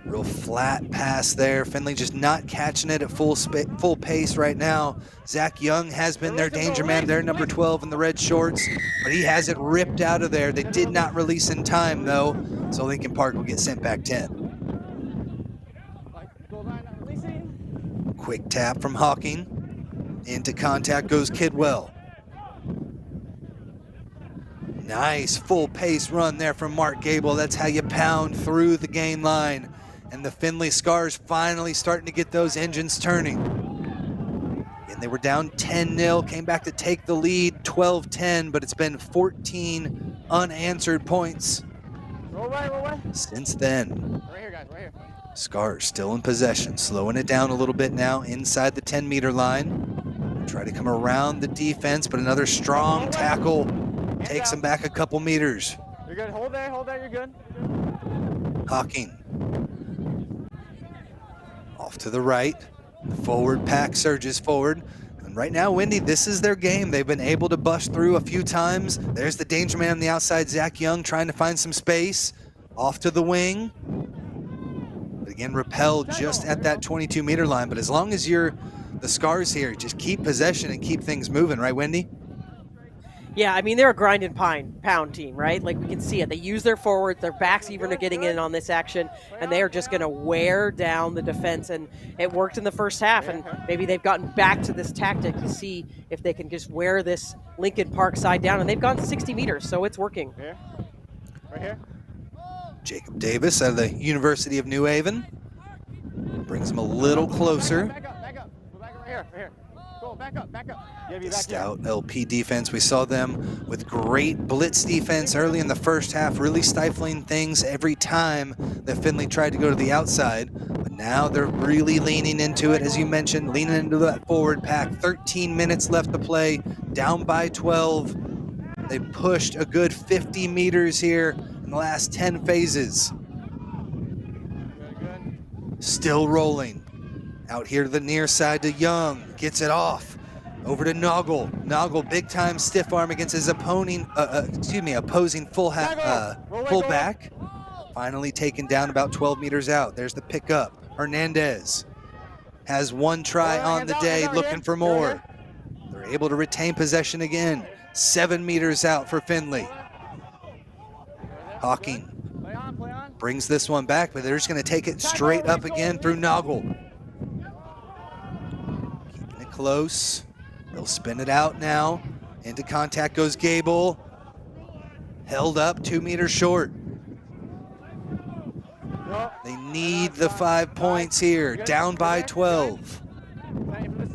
Real flat pass there. Findlay just not catching it at full pace right now. Zach Young has been their danger man there, number 12 in the red shorts, but he has it ripped out of there. They did not release in time though, so Lincoln Park will get sent back 10. Quick tap from Hawking. Into contact goes Kidwell. Nice full pace run there from Mark Gable. That's how you pound through the gain line. And the Findlay Scars finally starting to get those engines turning. And they were down 10-0, came back to take the lead 12-10, but it's been 14 unanswered points since then. Right here, guys, right here. Scars still in possession, slowing it down a little bit now inside the 10-meter line. Try to come around the defense, but another strong tackle takes them back a couple meters. You're good, hold there, you're good. Hawking. Off to the right, forward pack surges forward. And right now, Wendy, this is their game. They've been able to bust through a few times. There's the danger man on the outside, Zach Young, trying to find some space. Off to the wing. But again, repelled just at that 22-meter line. But as long as you're the Scars here, just keep possession and keep things moving, right, Wendy? Yeah, I mean, they're a grind and pound team, right? Like, we can see it. They use their forwards. Their backs even are getting in on this action, and they are just going to wear down the defense. And it worked in the first half, and maybe they've gotten back to this tactic to see if they can just wear this Lincoln Park side down. And they've gone 60 meters, so it's working. Here. Right here. Jacob Davis out of the University of New Haven. Brings him a little closer. Back up. Go back right here. Go, back up. The stout LP defense. We saw them with great blitz defense early in the first half, really stifling things every time that Findlay tried to go to the outside. But now they're really leaning into it, as you mentioned, leaning into that forward pack. 13 minutes left to play, down by 12. They pushed a good 50 meters here in the last 10 phases. Good. Still rolling. Out here to the near side to Young. Gets it off. Over to Noggle. Noggle, big time stiff arm against his opposing fullback. Finally taken down about 12 meters out. There's the pickup. Hernandez has one try on the day, looking for more. They're able to retain possession again. 7 meters out for Findlay. Hawking brings this one back, but they're just going to take it straight up again through Noggle. Keeping it close. They'll spin it out now. Into contact goes Gable. Held up 2 meters short. They need the 5 points here. Down by 12.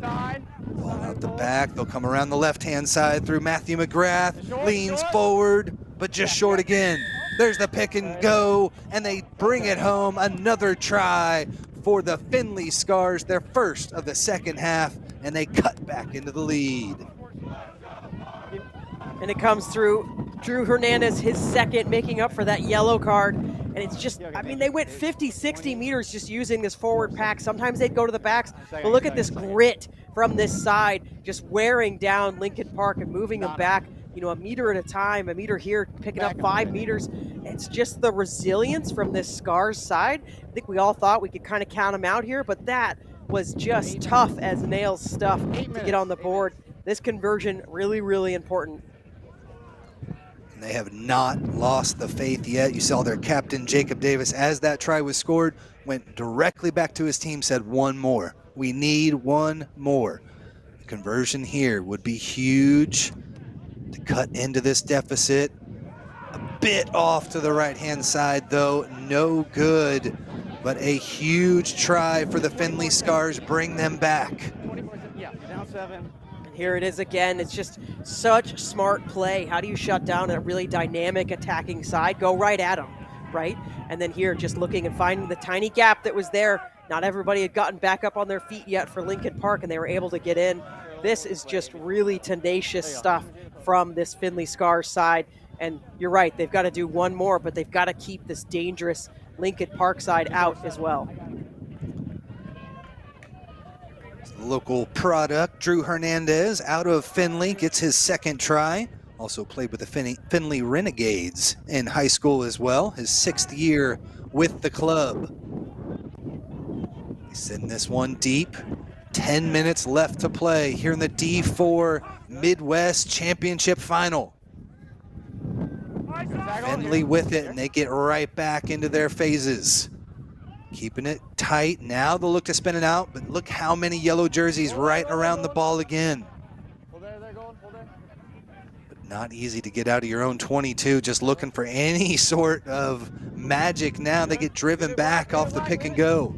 Ball out the back. They'll come around the left-hand side through Matthew McGrath. Leans forward, but just short again. There's the pick and go, and they bring it home. Another try for the Findlay Scars, their first of the second half, and they cut back into the lead. And it comes through Drew Hernandez, his second, making up for that yellow card. And it's just, I mean, they went 50, 60 meters just using this forward pack. Sometimes they'd go to the backs, but look at this grit from this side, just wearing down Lincoln Park and moving them back, you know, a meter at a time, a meter here, picking up 5 meters. It's just the resilience from this Scars side. I think we all thought we could kind of count them out here, but that was just tough as nails stuff to get on the board. This conversion really, really important. And they have not lost the faith yet. You saw their captain, Jacob Davis, as that try was scored, went directly back to his team, said one more. We need one more. The conversion here would be huge to cut into this deficit. A bit off to the right-hand side, though, no good. But a huge try for the Findlay Scars, bring them back. Yeah, down 7. Here it is again. It's just such smart play. How do you shut down a really dynamic attacking side? Go right at them, right? And then here, just looking and finding the tiny gap that was there. Not everybody had gotten back up on their feet yet for Lincoln Park, and they were able to get in. This is just really tenacious stuff from this Findlay Scars side. And you're right, they've got to do one more, but they've got to keep this dangerous Lincoln Park side out as well. Local product, Drew Hernandez, out of Findlay, gets his second try. Also played with the Findlay Renegades in high school as well, his 6th year with the club. They send this one deep. 10 minutes left to play here in the D4 Midwest Championship Final. Findlay with it, and they get right back into their phases. Keeping it tight. Now they'll look to spin it out, but look how many yellow jerseys right around the ball again. But not easy to get out of your own 22, just looking for any sort of magic now. They get driven back off the pick and go.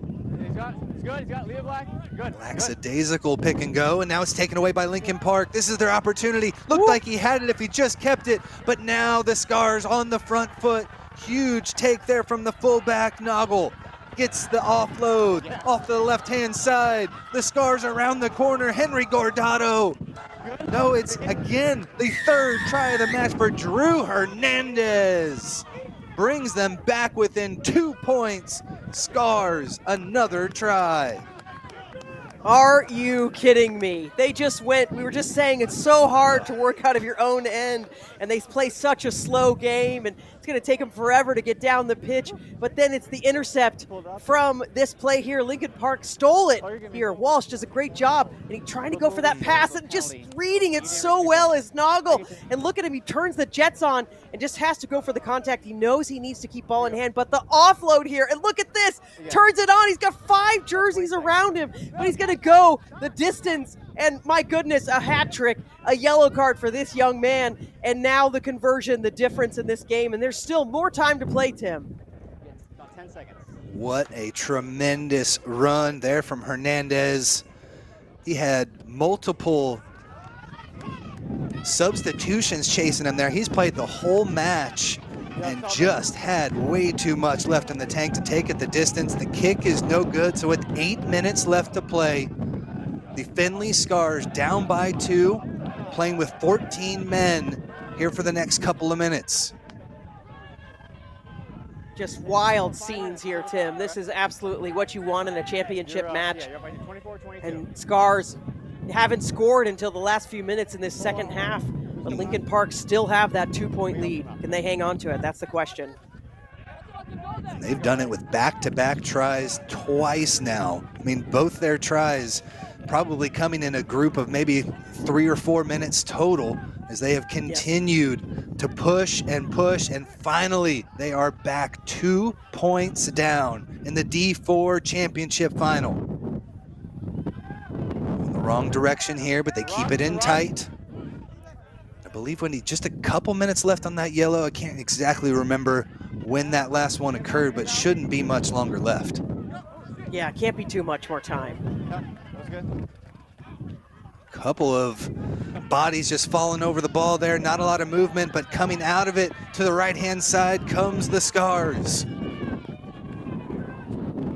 Lackadaisical pick and go, and now it's taken away by Lincoln Park. This is their opportunity. Looked like he had it if he just kept it, but now the Scars on the front foot. Huge take there from the fullback, Noggle. Gets the offload off the left-hand side. The Scars around the corner. Henry Gordado. No, it's again the 3rd try of the match for Drew Hernandez. Brings them back within 2 points. Scars, another try. Are you kidding me? They just went, we were just saying it's so hard to work out of your own end, and they play such a slow game, and it's going to take them forever to get down the pitch, but then it's the intercept from this play here. Lincoln Park stole it here. Walsh does a great job, and he's trying to go for that pass and just reading it so well as Noggle. And look at him, he turns the jets on and just has to go for the contact. He knows he needs to keep ball in hand, but the offload here, and look at this, turns it on. He's got 5 jerseys around him, but he's going to go the distance. And my goodness, a hat trick, a yellow card for this young man. And now the conversion, the difference in this game. And there's still more time to play, Tim. About 10 seconds. What a tremendous run there from Hernandez. He had multiple substitutions chasing him there. He's played the whole match and just had way too much left in the tank to take it the distance. The kick is no good, so with 8 minutes left to play, the Findlay Scars down by 2, playing with 14 men here for the next couple of minutes. Just wild scenes here, Tim. This is absolutely what you want in a championship match. And Scars haven't scored until the last few minutes in this second half, but Lincoln Park still have that 2-point lead. Can they hang on to it? That's the question. And they've done it with back-to-back tries twice now. I mean, both their tries probably coming in a group of maybe 3 or 4 minutes total, as they have continued to push, and finally they are back 2 points down in the D4 championship final. In the wrong direction here, but they keep it in tight. I believe when just a couple minutes left on that yellow. I can't exactly remember when that last one occurred, but shouldn't be much longer left. Yeah, can't be too much more time. That was good. Couple of bodies just falling over the ball there. Not a lot of movement, but coming out of it to the right-hand side comes the Scars.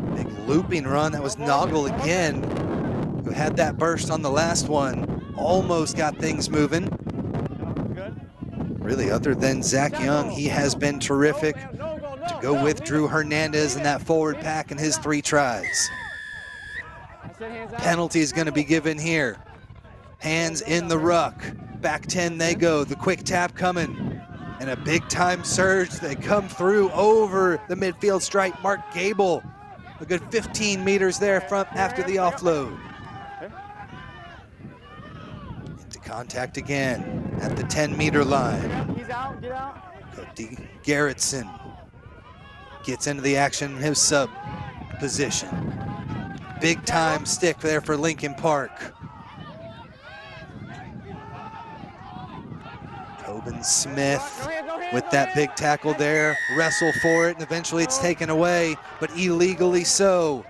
Big looping run. That was Noggle again, who had that burst on the last one. Almost got things moving. Really, other than Zach Young, he has been terrific to go with Drew Hernandez in that forward pack in his 3 tries. Penalty is going to be given here. Hands in the ruck. Back 10 they go. The quick tap coming. And a big time surge. They come through over the midfield stripe. Mark Gable, a good 15 meters there from after the offload. Into contact again at the 10-meter line. He's out, get out. Cody Garrettson gets into the action in his sub position. Big time stick there for Lincoln Park. Tobin Smith with that big tackle there, wrestle for it, and eventually it's taken away, but illegally so.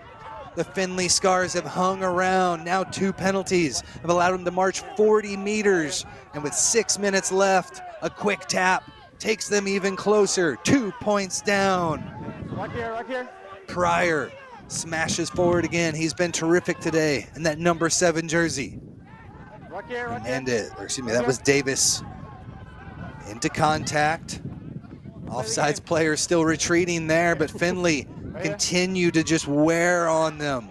The Findlay Scars have hung around. Now 2 penalties have allowed them to march 40 meters, and with 6 minutes left, a quick tap takes them even closer. 2 points down. Right here. Pryor smashes forward again. He's been terrific today in that number 7 jersey. Right here. Hernandez, or excuse me, that was Davis. Into contact. Offsides player still retreating there, but Findlay continue to just wear on them.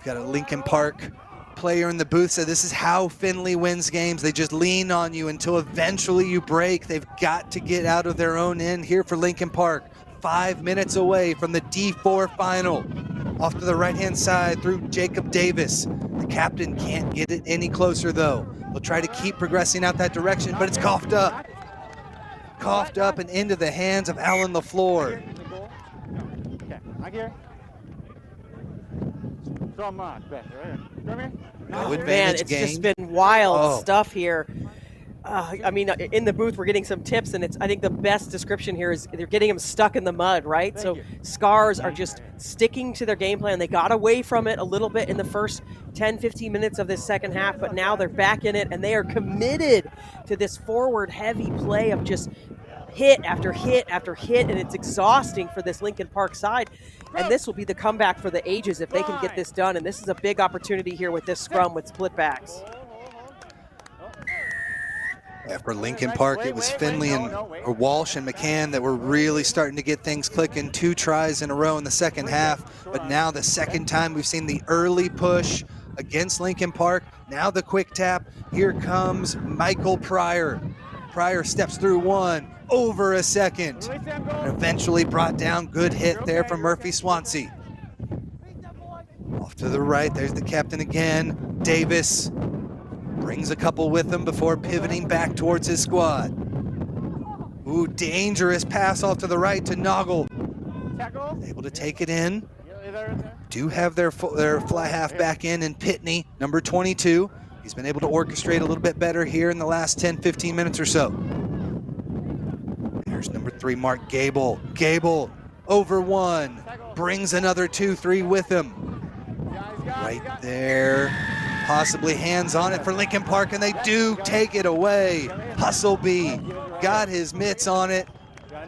Got a Lincoln Park player in the booth said this is how Findlay wins games. They just lean on you until eventually you break. They've got to get out of their own end here for Lincoln Park. 5 minutes away from the D4 final. Off to the right-hand side through Jacob Davis. The captain can't get it any closer though. They'll try to keep progressing out that direction, but it's coughed up. Coughed up and into the hands of Alan LaFleur. Okay, right here. So much better, right? No advantage Man, it's gained. just been wild stuff here. I mean, in the booth, we're getting some tips, and I think the best description here is they're getting them stuck in the mud, right? So Scars are just sticking to their game plan. They got away from it a little bit in the first 10, 15 minutes of this second half, but now they're back in it, and they are committed to this forward heavy play of just hit after hit after hit, and it's exhausting for this Lincoln Park side. And this will be the comeback for the ages if they can get this done. And this is a big opportunity here with this scrum with split backs. Yeah, for Lincoln Park, it was Findlay and Walsh and McCann that were really starting to get things clicking. 2 tries in a row in the second half, but now the second time we've seen the early push against Lincoln Park. Now the quick tap. Here comes Michael Pryor. Pryor steps through 1, over a second, and eventually brought down. Good hit there from Murphy Swansea. Off to the right, there's the captain again. Davis brings a couple with him before pivoting back towards his squad. Ooh, dangerous pass off to the right to Noggle. Able to take it in. Do have their fly half back in Pitney, number 22. He's been able to orchestrate a little bit better here in the last 10, 15 minutes or so. There's number 3, Mark Gable. Gable over 1, brings another 2, 3 with him. Right there. Possibly hands on it for Lincoln Park, and they do take it away. Hustleby got his mitts on it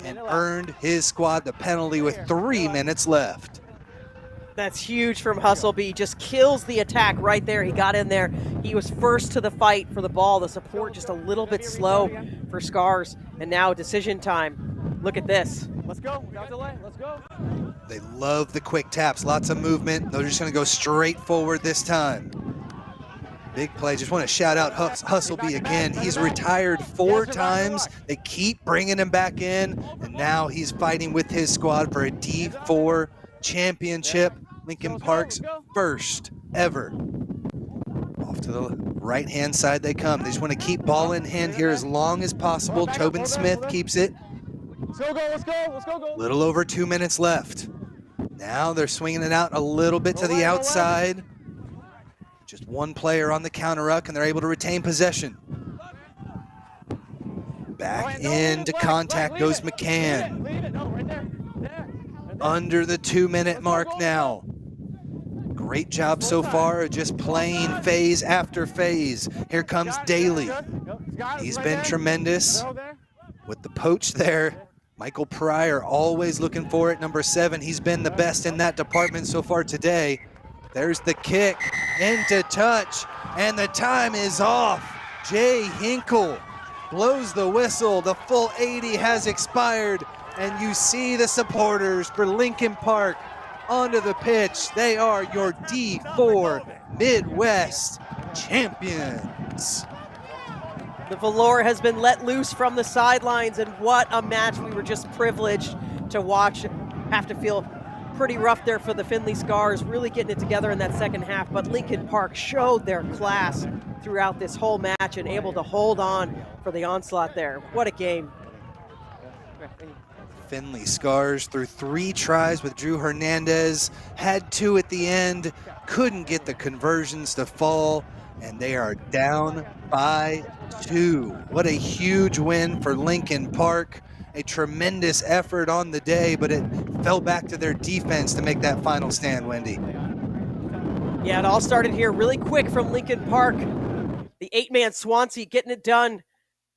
and earned his squad the penalty with 3 minutes left. That's huge from Hustleby. Just kills the attack right there. He got in there. He was first to the fight for the ball. The support just a little bit slow for Scars. And now decision time. Look at this. Let's go, without delay, let's go. They love the quick taps, lots of movement. They're just gonna go straight forward this time. Big play, just want to shout out Hustleby again. He's retired 4 times. They keep bringing him back in, and now he's fighting with his squad for a D4 championship, Lincoln Park's first ever. Off to the right-hand side they come. They just want to keep ball in hand here as long as possible. Tobin Smith keeps it. Let's go. Little over 2 minutes left. Now they're swinging it out a little bit to the outside. Just one player on the counter ruck, and they're able to retain possession. Back into contact goes McCann. Under the 2-minute mark now. Great job so far, just playing phase after phase. Here comes Daly. He's been tremendous with the poach there. Michael Pryor always looking for it, number 7. He's been the best in that department so far today. There's the kick into touch, and the time is off. Jay Hinkle blows the whistle. The full 80 has expired, and you see the supporters for Lincoln Park onto the pitch. They are your D4 Midwest champions. The velour has been let loose from the sidelines, and what a match we were just privileged to watch. Have to feel pretty rough there for the Findlay Scars, really getting it together in that second half, but Lincoln Park showed their class throughout this whole match and able to hold on for the onslaught there. What a game. Findlay Scars through 3 tries with Drew Hernandez, had 2 at the end, couldn't get the conversions to fall, and they are down by 2. What a huge win for Lincoln Park. A tremendous effort on the day, but it fell back to their defense to make that final stand, Wendy. Yeah, it all started here really quick from Lincoln Park. The 8-man Swansea getting it done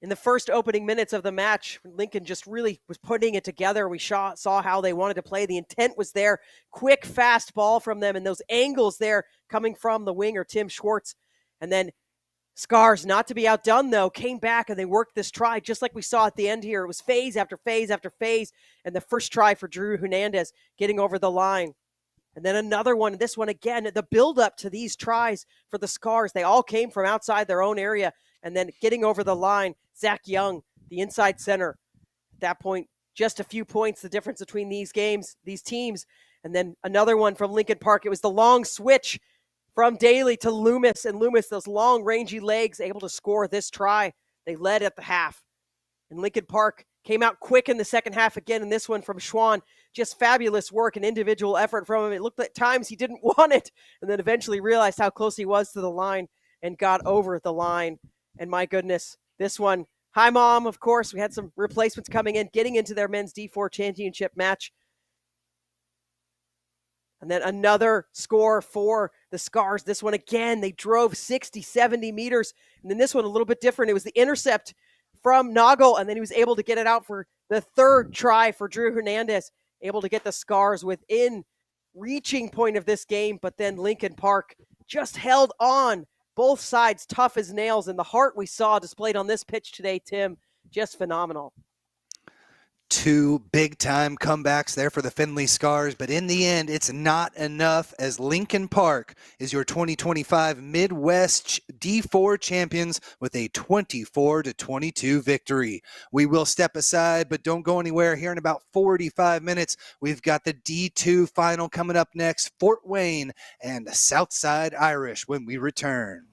in the first opening minutes of the match. Lincoln just really was putting it together. We saw how they wanted to play. The intent was there. Quick, fast ball from them, and those angles there coming from the winger, Tim Schwartz. And then Scars, not to be outdone, though, came back and they worked this try just like we saw at the end here. It was phase after phase after phase, and the first try for Drew Hernandez getting over the line. And then another one, this one again, the build-up to these tries for the Scars, they all came from outside their own area, and then getting over the line, Zach Young, the inside center. At that point, just a few points, the difference between these teams. And then another one from Lincoln Park. It was the long switch from Daly to Loomis, and Loomis, those long, rangy legs, able to score this try. They led at the half. And Lincoln Park came out quick in the second half again, and this one from Schwann. Just fabulous work and individual effort from him. It looked at times he didn't want it, and then eventually realized how close he was to the line and got over the line. And my goodness, this one, hi, Mom, of course. We had some replacements coming in, getting into their men's D4 championship match. And then another score for the Scars. This one again, they drove 60, 70 meters. And then this one a little bit different. It was the intercept from Noggle, and then he was able to get it out for the third try for Drew Hernandez, able to get the Scars within reaching point of this game. But then Lincoln Park just held on. Both sides tough as nails, and the heart we saw displayed on this pitch today, Tim, just phenomenal. 2 big-time comebacks there for the Findlay Scars, but in the end, it's not enough as Lincoln Park is your 2025 Midwest D4 champions with a 24-22 victory. We will step aside, but don't go anywhere. Here in about 45 minutes, we've got the D2 final coming up next, Fort Wayne and Southside Irish when we return.